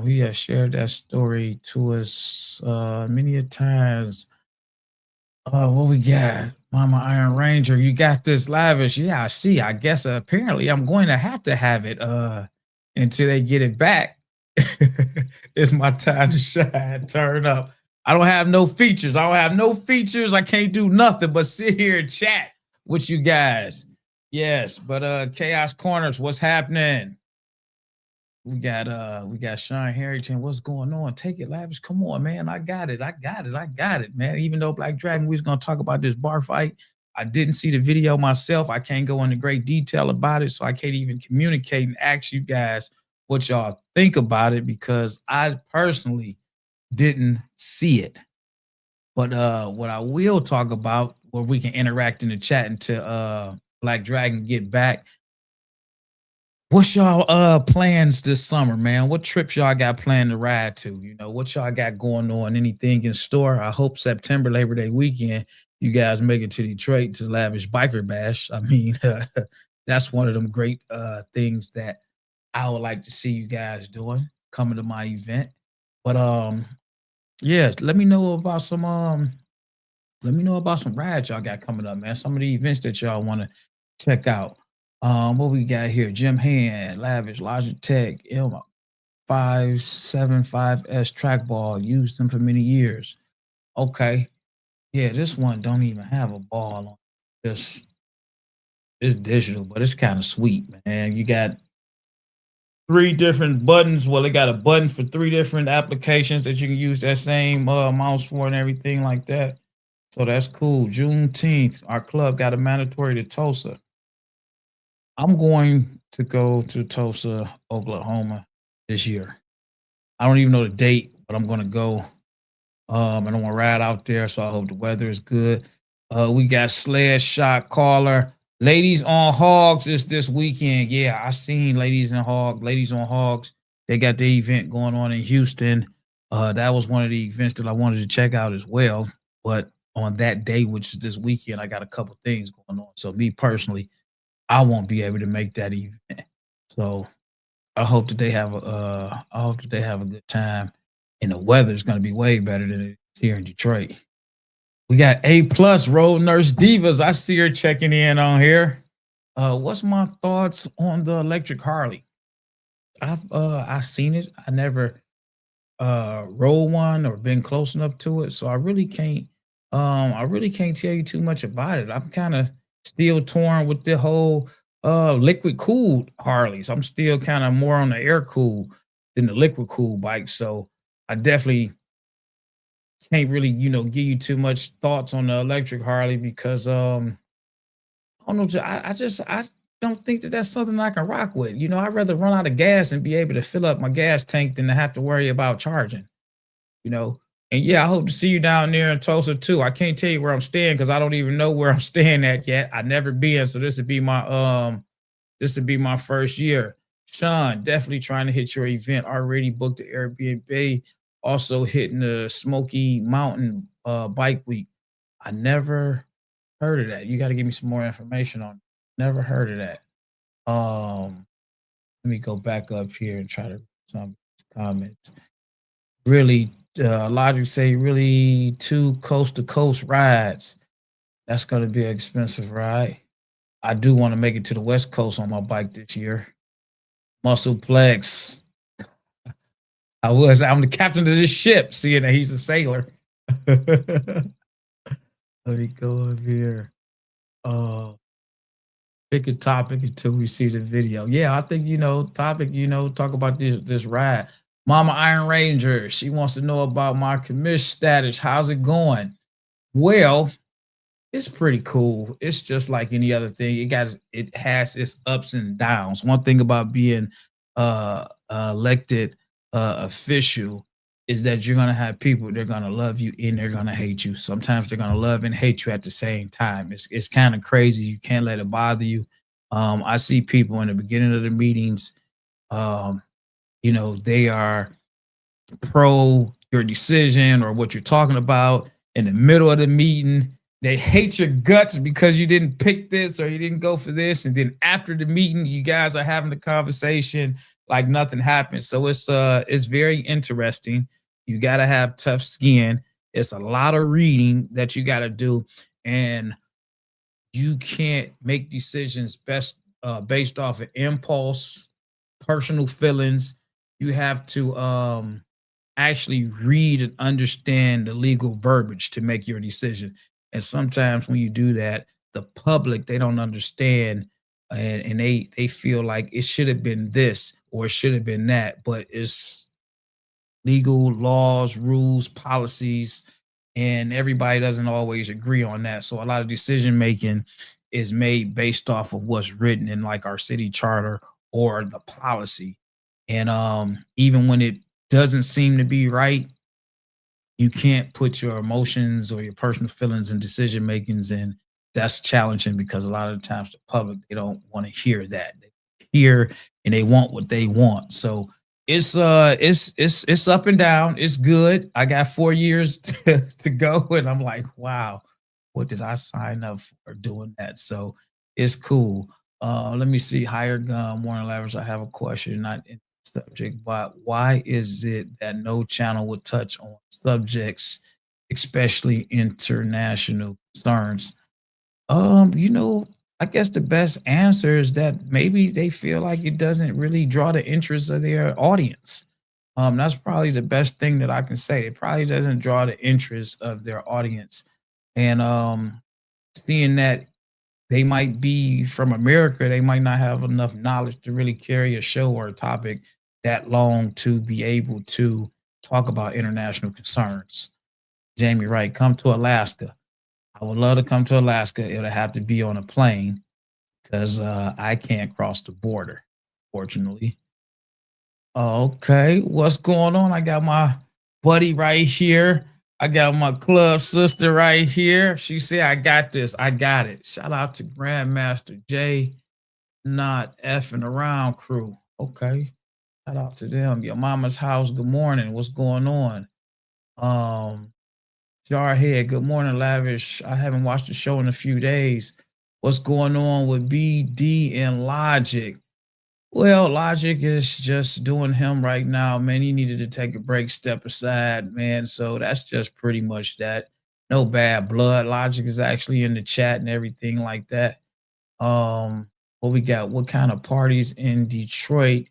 He has shared that story to us many a times. What we got? Mama Iron Ranger, you got this, Lavish. Yeah, I see. I guess apparently I'm going to have it until they get it back. It's my time to shine, turn up. I don't have no features. I don't have no features. I can't do nothing but sit here and chat with you guys. Yes, but Chaos Corners, what's happening? We got Sean Harrington. What's going on? Take it, Lavish. Come on, man. I got it, man. Even though Black Dragon, we was gonna talk about this bar fight. I didn't see the video myself. I can't go into great detail about it, so I can't even communicate and ask you guys what y'all think about it because I personally didn't see it. But what I will talk about, where we can interact in the chat until Black Dragon get back. What's y'all plans this summer, man? What trips y'all got planned to ride to? You know, what y'all got going on? Anything in store? I hope September Labor Day weekend, you guys make it to Detroit to Lavish Biker Bash. I mean, that's one of them great things that I would like to see you guys doing, coming to my event. But yeah, let me know about some rides y'all got coming up, man. Some of the events that y'all want to check out. What we got here? Jim Hand, Lavish, Logic Tech, M575S trackball. Used them for many years. Okay. Yeah, this one don't even have a ball on this. It's digital, but it's kind of sweet, man. You got 3 different buttons. Well, it got a button for 3 different applications that you can use that same mouse for and everything like that. So that's cool. Juneteenth, our club got a mandatory to Tulsa. I'm going to go to Tulsa, Oklahoma this year. I don't even know the date, but I'm going to go. I don't want to ride out there, so I hope the weather is good. We got Sled Shot Caller. Ladies on Hogs is this weekend. Yeah, I seen Ladies on Hogs. They got the event going on in Houston. That was one of the events that I wanted to check out as well. But on that day, which is this weekend, I got a couple things going on. So me personally, I won't be able to make that event. So I hope that they have a good time. And the weather is going to be way better than it is here in Detroit. We got A+ Road Nurse Divas. I see her checking in on here. What's my thoughts on the electric Harley? I've seen it. I never rode one or been close enough to it, so I really can't tell you too much about it. I'm kind of still torn with the whole liquid cooled Harleys. I'm still kind of more on the air cooled than the liquid cooled bike. So I definitely can't really, give you too much thoughts on the electric Harley because I don't know. I don't think that that's something I can rock with. I'd rather run out of gas and be able to fill up my gas tank than to have to worry about charging. And yeah, I hope to see you down there in Tulsa too. I can't tell you where I'm staying because I don't even know where I'm staying at yet. I've never been, so this would be my first year. Sean, definitely trying to hit your event. Already booked the Airbnb. Also hitting the Smoky Mountain Bike Week. I never heard of that. You got to give me some more information on it. Never heard of that. Let me go back up here and try to read some comments. Really, Logic say really 2 coast to coast rides. That's going to be an expensive ride. I do want to make it to the West Coast on my bike this year. Muscleplex. I'm the captain of this ship, seeing that he's a sailor. Let me go up here. Pick a topic until we see the video. Yeah, I think, talk about this ride. Mama Iron Ranger, she wants to know about my commission status. How's it going? Well, it's pretty cool. It's just like any other thing. It has its ups and downs. One thing about being elected official is that you're gonna have people, they're gonna love you and they're gonna hate you. Sometimes they're gonna love and hate you at the same time. It's kind of crazy. You can't let it bother you. I see people in the beginning of the meetings, they are pro your decision or what you're talking about. In the middle of the meeting, they hate your guts because you didn't pick this or you didn't go for this. And then after the meeting, you guys are having the conversation like nothing happened. So it's very interesting. You got to have tough skin. It's a lot of reading that you got to do. And you can't make decisions based off of impulse, personal feelings. You have to actually read and understand the legal verbiage to make your decision. And sometimes when you do that, the public, they don't understand, and they feel like it should have been this or it should have been that, but it's legal laws, rules, policies, and everybody doesn't always agree on that. So a lot of decision making is made based off of what's written in like our city charter or the policy. And even when it doesn't seem to be right, you can't put your emotions or your personal feelings and decision makings in. That's challenging because a lot of the times the public, they don't want to hear that. They hear and they want what they want. So it's up and down. It's good. I got 4 years to go, and I'm like, wow, what did I sign up for doing that? So it's cool. Let me see. Higher gun, Warren Lavish. I have a question, not in the subject, but why is it that no channel would touch on subjects, especially international concerns? You know, I guess the best answer is that maybe they feel like it doesn't really draw the interest of their audience. That's probably the best thing that I can say. It probably doesn't draw the interest of their audience. And seeing that they might be from America, they might not have enough knowledge to really carry a show or a topic that long to be able to talk about international concerns. Jamie Wright, come to Alaska. I would love to come to Alaska. It'll have to be on a plane because I can't cross the border, fortunately. Okay, what's going on? I got my buddy right here. I got my club sister right here. She said, I got this. I got it. Shout out to Grandmaster J, not effing around crew. Okay. Shout out to them. Your mama's house. Good morning. What's going on? Jarhead, good morning, Lavish. I haven't watched the show in a few days. What's going on with BD and Logic? Well, Logic is just doing him right now, man. He needed to take a break, step aside, man. So that's just pretty much that. No bad blood. Logic is actually in the chat and everything like that. What we got? What kind of parties in Detroit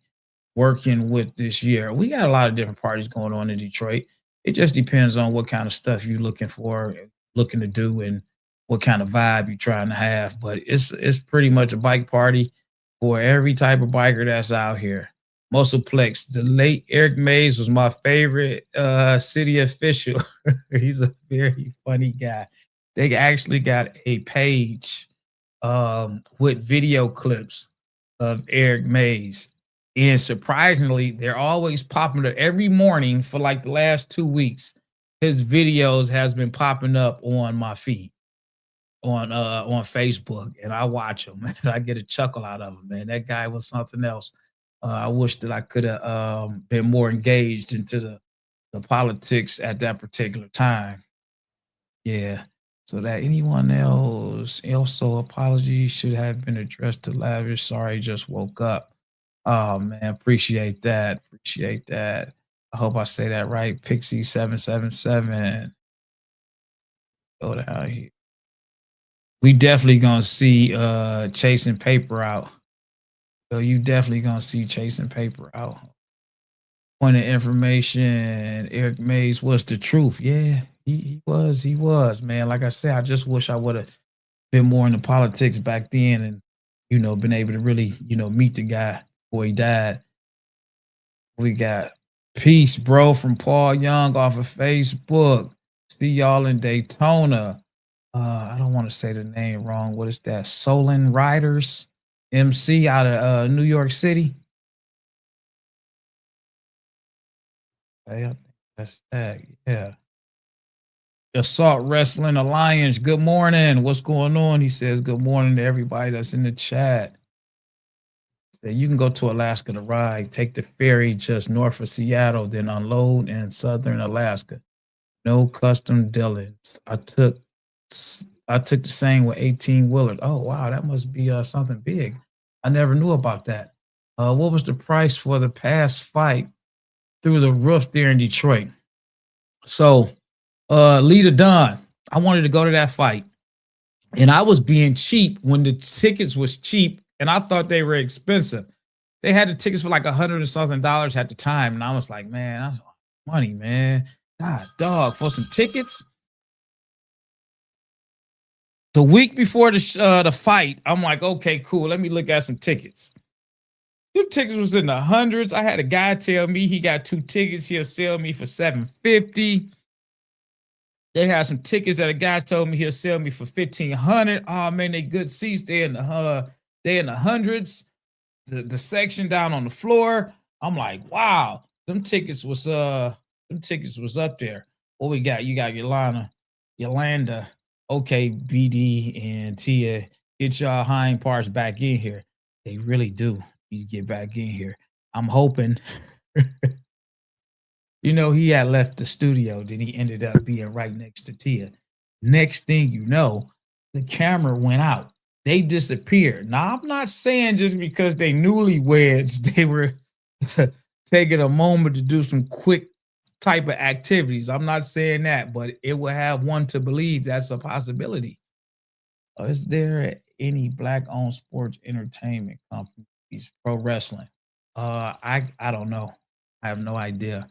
working with this year? We got a lot of different parties going on in Detroit. It just depends on what kind of stuff you're looking for, looking to do, and what kind of vibe you're trying to have. But it's pretty much a bike party for every type of biker that's out here. Muscleplex, the late Eric Mays was my favorite city official. He's a very funny guy. They actually got a page with video clips of Eric Mays. And surprisingly, they're always popping up every morning for like the last 2 weeks. His videos has been popping up on my feed on Facebook, and I watch them, and I get a chuckle out of him, man. That guy was something else. I wish that I could have been more engaged into the politics at that particular time. Yeah. So that anyone else, also apologies should have been addressed to Lavish. Sorry, just woke up. Oh man, appreciate that. Appreciate that. I hope I say that right. Pixie 777. Go down here. We definitely gonna see Chasing Paper out. So you definitely gonna see Chasing Paper out. Point of information, Eric Mays was the truth. Yeah, he was, man. Like I said, I just wish I would have been more into politics back then and, you know, been able to really, you know, meet the guy before he died. We got peace, bro, from Paul Young off of Facebook. See y'all in Daytona. I don't want to say the name wrong. What is that? Solon Riders MC out of New York City. Okay, I think that's that. Yeah. Assault Wrestling Alliance. Good morning. What's going on? He says, good morning to everybody that's in the chat. So you can go to Alaska to ride, take the ferry just north of Seattle, then unload in southern Alaska. No custom dealings. I took the same with 18 wheelers. Oh wow, that must be something big. I never knew about that. What was the price for the past fight through the roof there in Detroit? So Lita Dunn, I wanted to go to that fight, and I was being cheap when the tickets was cheap, and I thought they were expensive. They had the tickets for like $100 and something at the time, and I was like, man, money, man. God, dog, for some tickets. The week before the fight, I'm like, okay, cool. Let me look at some tickets. The tickets was in the hundreds. I had a guy tell me he got 2 tickets. He'll sell me for $750. They had some tickets that a guy told me he'll sell me for $1,500. Oh man, they good seats. They in the hundreds. The section down on the floor. I'm like, wow, them tickets was up there. What we got? You got Yolanda. Okay, BD and Tia, get y'all hind parts back in here. They really do need to get back in here. I'm hoping. He had left the studio, then he ended up being right next to Tia. Next thing you know, the camera went out. They disappeared. Now, I'm not saying just because they newlyweds, they were taking a moment to do some quick type of activities. I'm not saying that, but it will have one to believe that's a possibility. Is there any black-owned sports entertainment companies, pro wrestling? I don't know. I have no idea.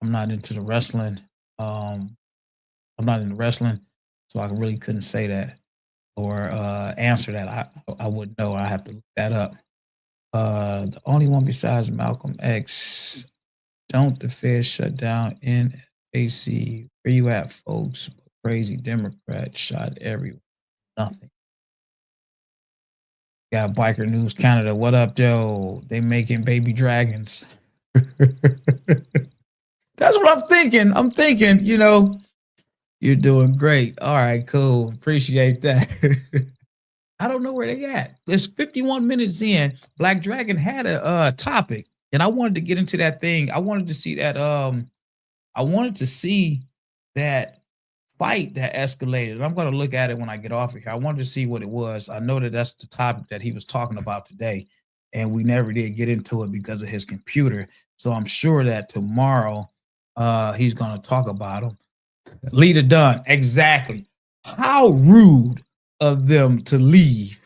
I'm not into the wrestling. I'm not into wrestling, so I really couldn't say that or answer that. I wouldn't know. I have to look that up. The only one besides Malcolm X. Don't the Fed shut down NAC? Where you at, folks? Crazy Democrat shot everyone. Nothing. Got Biker News Canada. What up, Joe? They making baby dragons. That's what I'm thinking. I'm thinking, you're doing great. All right, cool. Appreciate that. I don't know where they at. It's 51 minutes in. Black Dragon had a topic, and I wanted to get into that thing. I wanted to see that. I wanted to see that fight that escalated. And I'm going to look at it when I get off of here. I wanted to see what it was. I know that that's the topic that he was talking about today, and we never did get into it because of his computer. So I'm sure that tomorrow he's going to talk about him. Leader Dunn, exactly. How rude of them to leave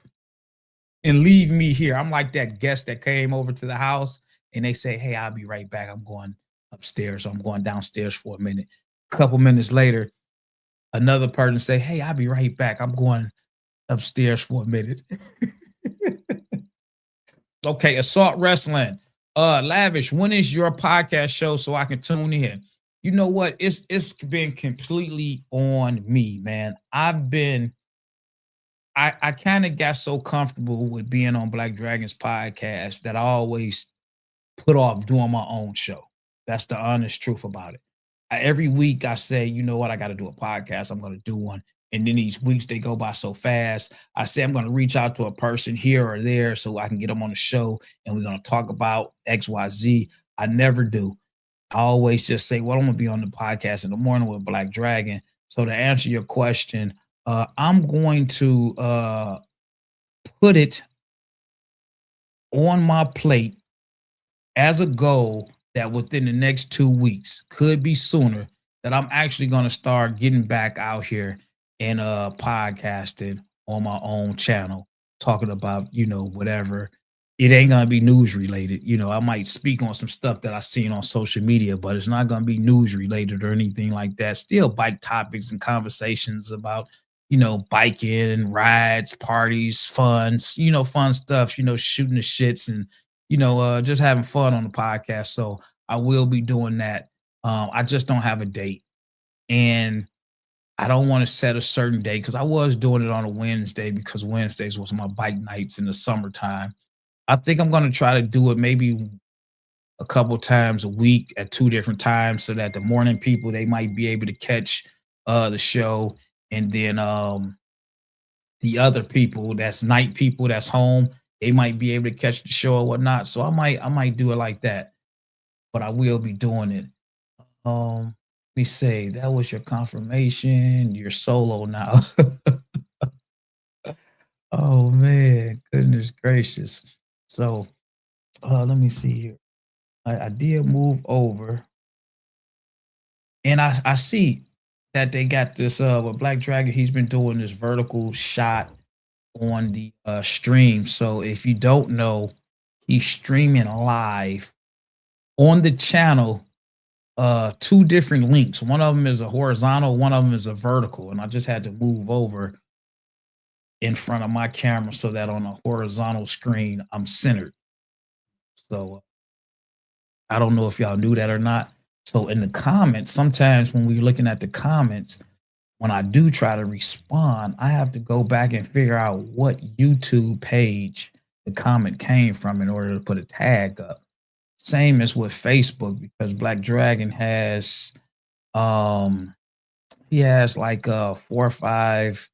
me here. I'm like that guest that came over to the house and they say, hey, I'll be right back. I'm going upstairs. So I'm going downstairs for a minute. A couple minutes later, another person say, hey, I'll be right back. I'm going upstairs for a minute. Okay, Assault Wrestling. Lavish, when is your podcast show so I can tune in? You know what? It's been completely on me, man. I kind of got so comfortable with being on Black Dragon's podcast that I always put off doing my own show. That's the honest truth about it. Every week I say, you know what? I got to do a podcast. I'm going to do one. And then these weeks, they go by so fast. I say I'm going to reach out to a person here or there so I can get them on the show and we're going to talk about XYZ. I never do. I always just say, well, I'm going to be on the podcast in the morning with Black Dragon. So to answer your question, I'm going to put it on my plate as a goal that within the next 2 weeks, could be sooner, that I'm actually going to start getting back out here and podcasting on my own channel, talking about, whatever. It ain't going to be news related. I might speak on some stuff that I seen on social media, but it's not going to be news related or anything like that. Still bike topics and conversations about, biking, rides, parties, funs, fun stuff, shooting the shits and, just having fun on the podcast. So I will be doing that. I just don't have a date. And I don't want to set a certain day because I was doing it on a Wednesday because Wednesdays was my bike nights in the summertime. I think I'm going to try to do it maybe a couple times a week at 2 different times so that the morning people, they might be able to catch the show. And then the other people, that's night people, that's home, they might be able to catch the show or whatnot. So I might do it like that, but I will be doing it. Let me say, that was your confirmation. You're solo now. Oh man, goodness gracious. So let me see here. I did move over, and I see that they got this with Black Dragon. He's been doing this vertical shot on the stream. So if you don't know, he's streaming live on the channel two different links. One of them is a horizontal, one of them is a vertical, and I just had to move over in front of my camera so that on a horizontal screen I'm centered. So I don't know if y'all knew that or not. So in the comments, sometimes when we're looking at the comments, when I do try to respond, I have to go back and figure out what YouTube page the comment came from in order to put a tag up. Same as with Facebook, because Black Dragon has he has like 4 or 5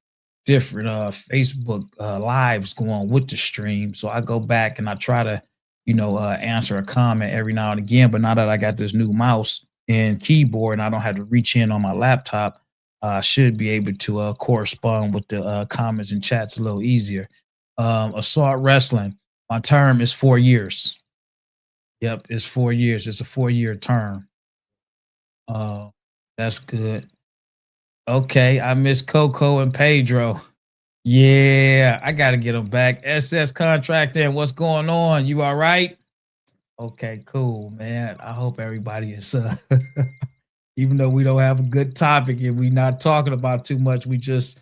different Facebook lives going with the stream. So I go back and I try to, answer a comment every now and again. But now that I got this new mouse and keyboard and I don't have to reach in on my laptop, I should be able to correspond with the comments and chats a little easier. Assault Wrestling, my term is 4 years. Yep, it's 4 years. It's a 4-year term. That's good. Okay, I miss Coco and Pedro. Yeah, I got to get them back. SS Contracting, what's going on? You all right? Okay, cool, man. I hope everybody is, even though we don't have a good topic and we're not talking about too much, we just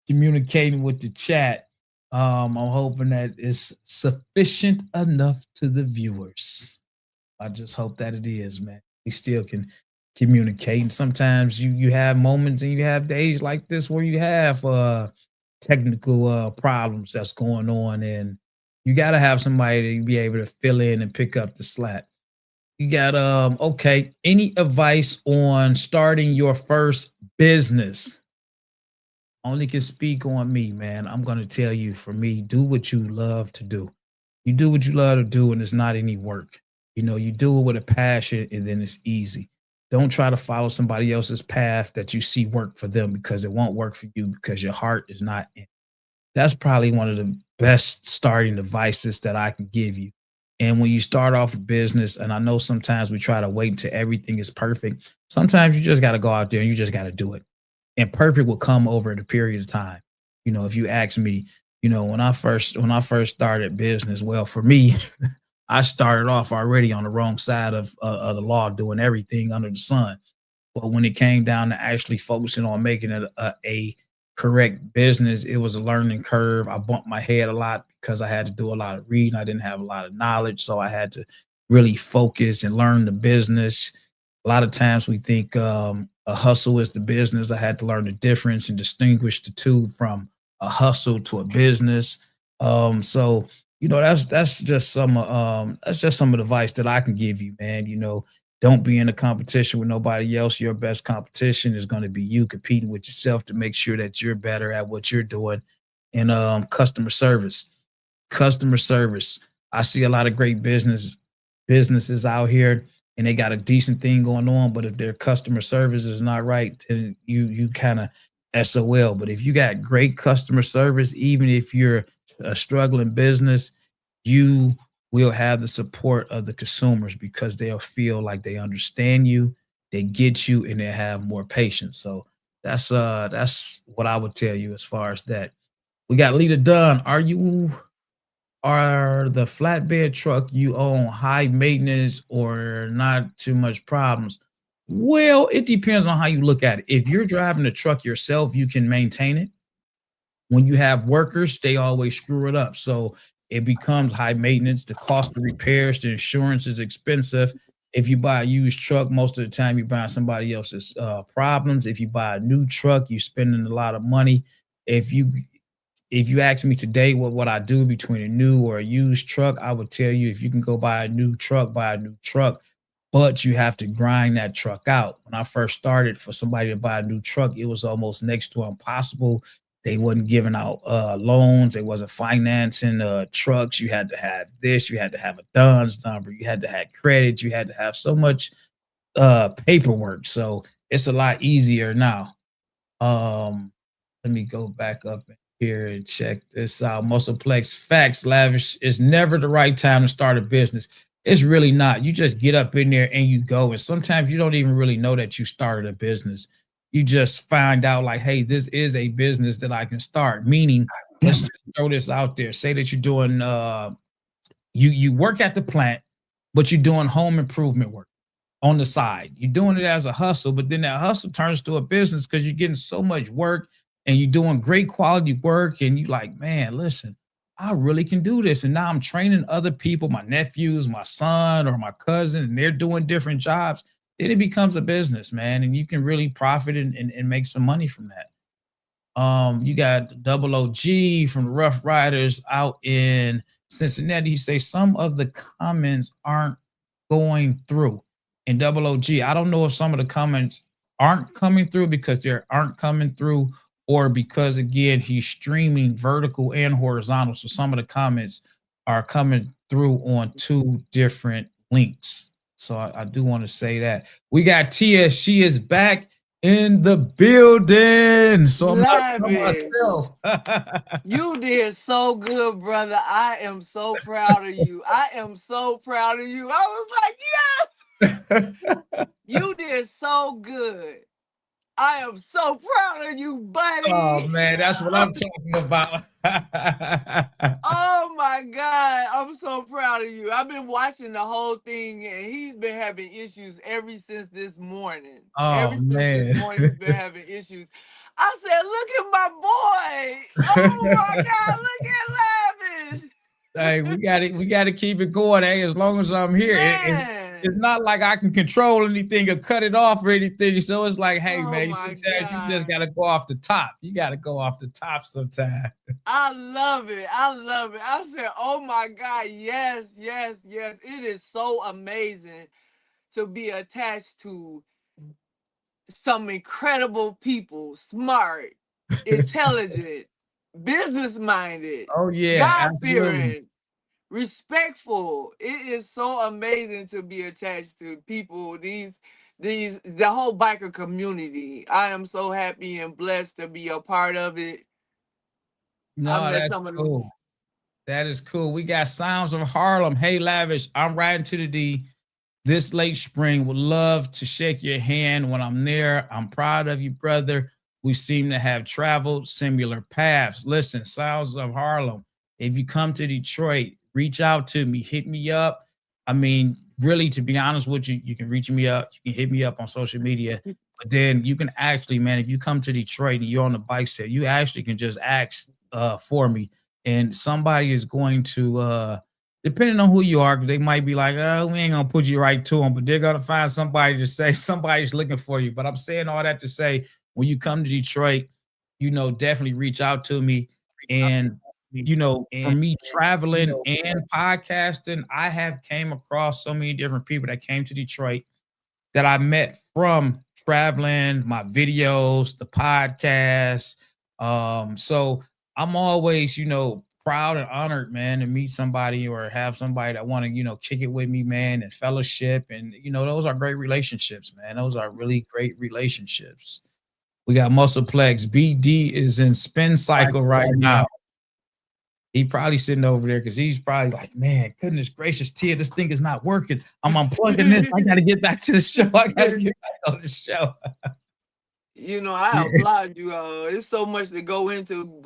communicating with the chat. I'm hoping that it's sufficient enough to the viewers. I just hope that it is, man. We still can communicate. And sometimes you have moments and you have days like this where you have technical problems that's going on, and you got to have somebody to be able to fill in and pick up the slack. You got okay, any advice on starting your first business? Only can speak on me, man. I'm going to tell you, for me, do what you love to do. You do what you love to do, and it's not any work. You do it with a passion, and then it's easy. Don't try to follow somebody else's path that you see work for them, because it won't work for you because your heart is not in it. That's probably one of the best starting advices that I can give you. And when you start off a business, and I know sometimes we try to wait until everything is perfect. Sometimes you just got to go out there and you just got to do it. And perfect will come over the period of time. If you ask me, when I first started business, well, for me, I started off already on the wrong side of the law, doing everything under the sun. But when it came down to actually focusing on making it a correct business, it was a learning curve. I bumped my head a lot because I had to do a lot of reading. I didn't have a lot of knowledge, so I had to really focus and learn the business. A lot of times we think a hustle is the business. I had to learn the difference and distinguish the two from a hustle to a business. So that's just some of the advice that I can give you, man. Don't be in a competition with nobody else. Your best competition is going to be you competing with yourself to make sure that you're better at what you're doing. And customer service. I see a lot of great businesses out here, and they got a decent thing going on. But if their customer service is not right, then you kind of SOL. But if you got great customer service, even if you're a struggling business, you will have the support of the consumers, because they'll feel like they understand you, they get you, and they have more patience. So that's what I would tell you as far as that. We got Lita Dunn. Are the flatbed truck you own high maintenance or not too much problems? Well, it depends on how you look at it. If you're driving the truck yourself, you can maintain it. When you have workers, they always screw it up. So it becomes high maintenance. The cost of repairs, the insurance is expensive. If you buy a used truck, most of the time you're buying somebody else's problems. If you buy a new truck, you're spending a lot of money. If you ask me today what I do between a new or a used truck, I would tell you, if you can go buy a new truck, buy a new truck. But you have to grind that truck out. When I first started, for somebody to buy a new truck, it was almost next to impossible. They wasn't giving out loans. They wasn't financing trucks. You had to have this. You had to have a DUNS number. You had to have credit. You had to have so much paperwork. So it's a lot easier now. Let me go back up here and check this out. Muscleplex facts, Lavish. It's never the right time to start a business. It's really not. You just get up in there and you go. And sometimes you don't even really know that you started a business. You just find out like, hey, this is a business that I can start. Meaning, let's just throw this out there. Say that you're doing, you work at the plant, but you're doing home improvement work. on the side. You're doing it as a hustle, but then that hustle turns to a business because you're getting so much work and you're doing great quality work. And you like, man, listen, I really can do this. And now I'm training other people, my nephews, my son, or my cousin, and they're doing different jobs. Then it becomes a business, man. And you can really profit and make some money from that. You got Double OG from the Rough Riders out in Cincinnati. He say some of the comments aren't going through. And Double OG, I don't know if some of the comments aren't coming through because they aren't coming through, or because again he's streaming vertical and horizontal. So some of the comments are coming through on two different links. So I do want to say that. We got Tia. She is back in the building. So I'm Lavish, you did so good, brother. I am so proud of you. I am so proud of you. I was like, yes, you did so good. I am so proud of you, buddy. Oh man, that's what I'm talking about. Oh my God, I'm so proud of you. I've been watching the whole thing, and he's been having issues ever since this morning. Oh Since man, this morning, he's been having issues. I said, "Look at my boy! Oh my God, look at Lavish!" Hey, we got to keep it going. Hey, as long as I'm here, it's not like I can control anything or cut it off or anything. So it's like, hey, man, sometimes you just got to go off the top. You got to go off the top sometimes. I love it. I love it. I said, oh my God, yes, yes, yes. It is so amazing to be attached to some incredible people, smart, intelligent, business-minded, oh yeah, God-fearing, respectful. It is so amazing to be attached to people, the whole biker community. I am so happy and blessed to be a part of it. No, that's cool. That is cool. We got Sounds of Harlem. Hey, Lavish, I'm riding to the D this late spring. Would love to shake your hand when I'm there. I'm proud of you, brother. We seem to have traveled similar paths. Listen, Sounds of Harlem, if you come to Detroit, reach out to me, hit me up. I mean, really, to be honest with you, you can reach me up. You can hit me up on social media. But then you can actually, man, if you come to Detroit and you're on the bike set, you actually can just ask for me. And somebody is going to, depending on who you are, they might be like, oh, we ain't going to put you right to them, but they're going to find somebody to say somebody's looking for you. But I'm saying all that to say, when you come to Detroit, you know, definitely reach out to me. And, you know, for me traveling and podcasting, I have came across so many different people that came to Detroit that I met from traveling, my videos, the podcast. So I'm always, you know, proud and honored, man, to meet somebody or have somebody that want to, you know, kick it with me, man, and fellowship. And, you know, those are great relationships, man. Those are really great relationships. We got Muscleplex. BD is in spin cycle right now. He probably sitting over there because he's probably like, man, goodness gracious, Tia, this thing is not working. I'm unplugging this. I got to get back to the show. I got to get back on the show. You know, I applaud you. It's so much to go into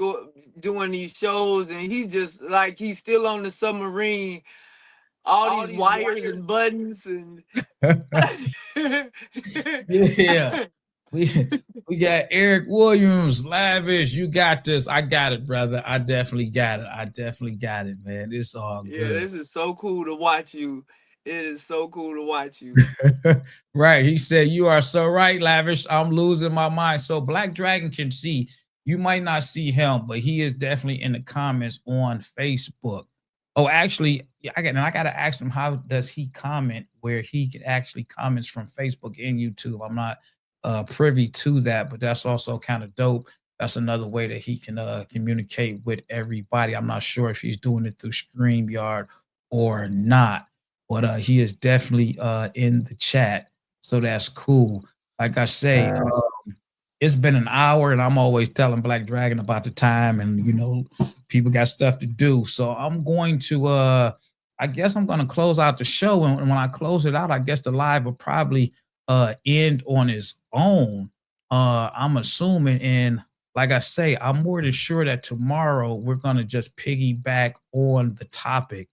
doing these shows, and he's just like he's still on the submarine. All these wires and buttons and yeah. We got Eric Williams, Lavish. You got this. I got it, brother. I definitely got it. I definitely got it, man. It's all good. Yeah, this is so cool to watch you. It is so cool to watch you. Right. He said, you are so right, Lavish. I'm losing my mind. So Black Dragon can see. You might not see him, but he is definitely in the comments on Facebook. Oh, actually, I got to ask him, how does he comment where he can actually comments from Facebook and YouTube? I'm not privy to that, but that's also kind of dope. That's another way that he can communicate with everybody. I'm not sure if he's doing it through StreamYard or not, but he is definitely in the chat, so that's cool. Like I say, it's been an hour, and I'm always telling Black Dragon about the time, and you know, people got stuff to do. So I'm going to, I guess I'm going to close out the show, and when I close it out, I guess the live will probably end on its own. I'm assuming, and like I say, I'm more than sure that tomorrow we're going to just piggyback on the topic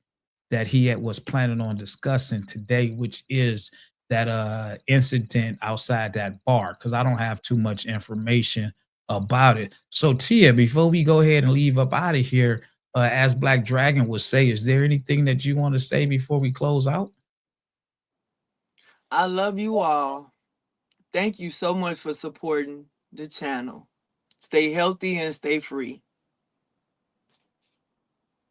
that he was planning on discussing today, which is that incident outside that bar, because I don't have too much information about it. So Tia, before we go ahead and leave up out of here, as Black Dragon would say, is there anything that you want to say before we close out? I love you all. Thank you so much for supporting the channel. Stay healthy and stay free.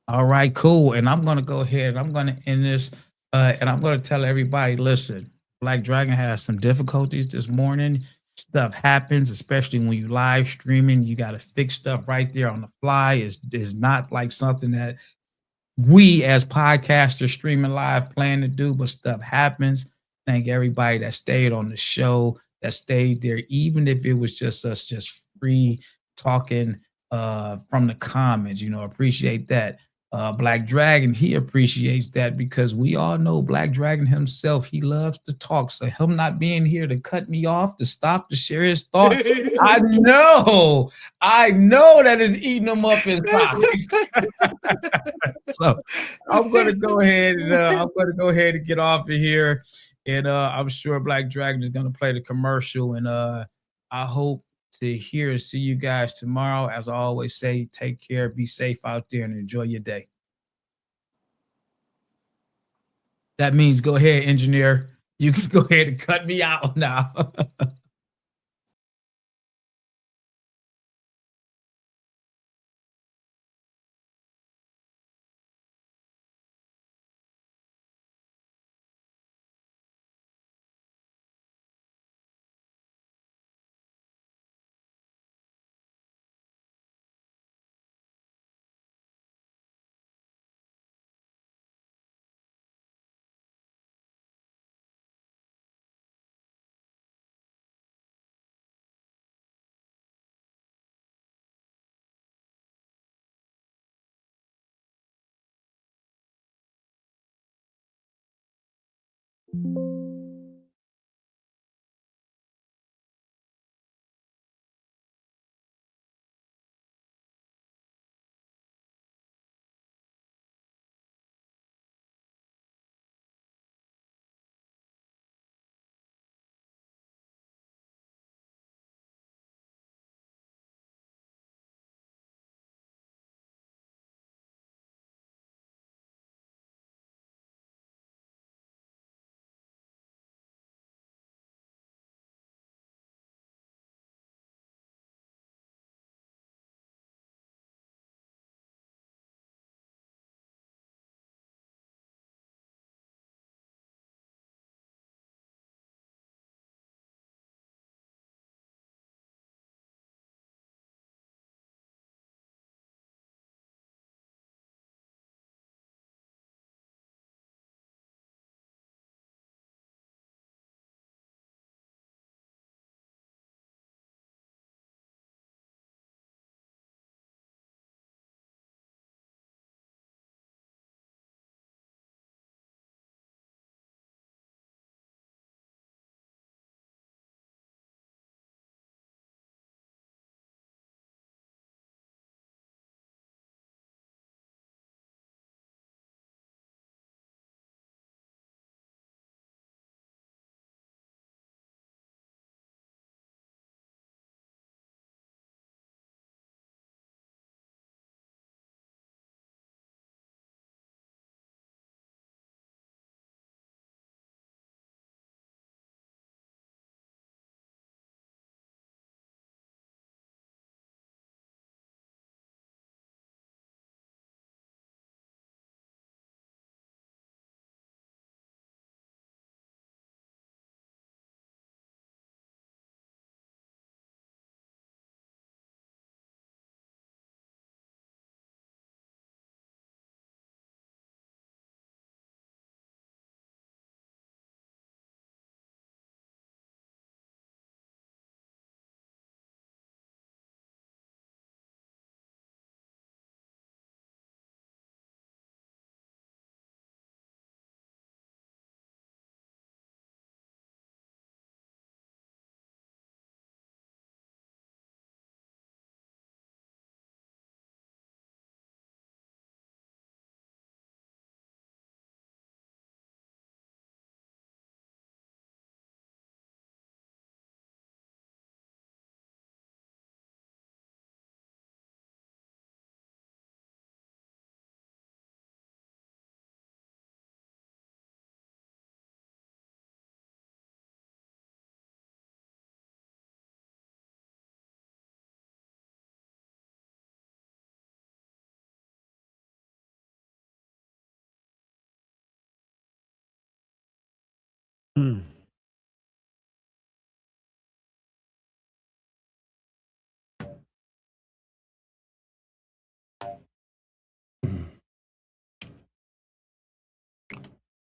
All right, cool. And I'm gonna go ahead and I'm gonna end this. And I'm gonna tell everybody, listen, Black Dragon has some difficulties this morning. Stuff happens, especially when you live streaming. You got to fix stuff right there on the fly. Is not like something that we as podcasters streaming live plan to do, but stuff happens. Thank everybody that stayed on the show, that stayed there, even if it was just us just free talking from the comments. Appreciate that. Black Dragon, he appreciates that because we all know Black Dragon himself, he loves to talk. So him not being here to cut me off, to stop, to share his thoughts, I know that is eating him up inside. So I'm gonna go ahead and get off of here, and I'm sure Black Dragon is gonna play the commercial, and I hope to hear and see you guys tomorrow. As I always say, take care, be safe out there, and enjoy your day. That means go ahead, engineer. You can go ahead and cut me out now.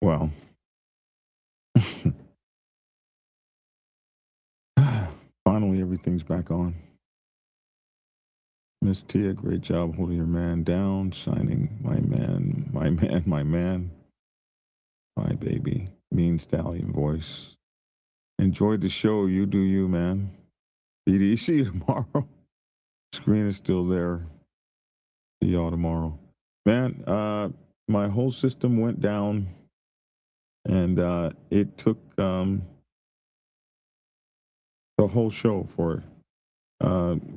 Well, finally everything's back on. Miss Tia, great job holding your man down, signing my man, my man, my man, my baby, mean stallion voice. Enjoyed the show. You do you, man. BD, see you tomorrow. Screen is still there. See y'all tomorrow. Man, my whole system went down, and it took the whole show for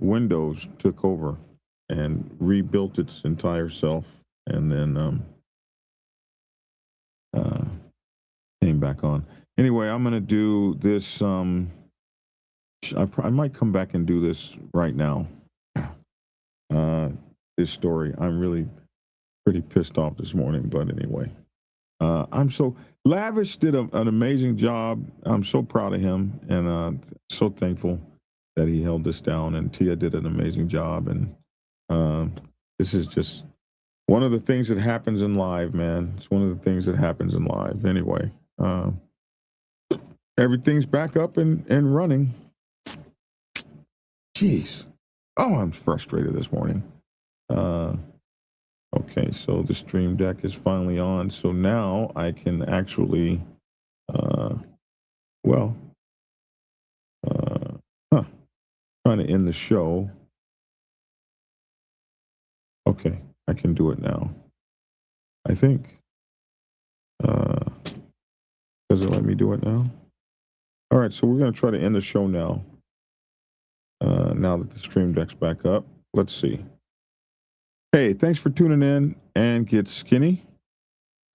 Windows took over and rebuilt its entire self, and then came back on. Anyway, I'm gonna do this. I might come back and do this right now. This story. I'm really pretty pissed off this morning, but anyway, I'm so Lavish did an amazing job. I'm so proud of him, and so thankful that he held this down. And Tia did an amazing job. And this is just one of the things that happens in live, man. It's one of the things that happens in live. Anyway, everything's back up and running. Jeez. Oh, I'm frustrated this morning. Okay, so the Stream Deck is finally on. So now I can actually, trying to end the show. Okay, I can do it now. I think. Does it let me do it now? All right, so we're going to try to end the show now. Now that the Stream Deck's back up. Let's see. Hey, thanks for tuning in, and get skinny.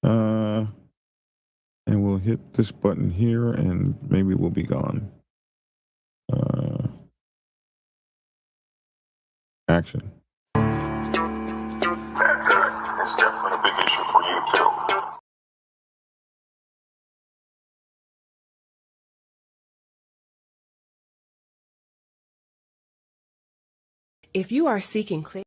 And we'll hit this button here, and maybe we'll be gone. Action. It's definitely a big issue for you too. If you are seeking clarity,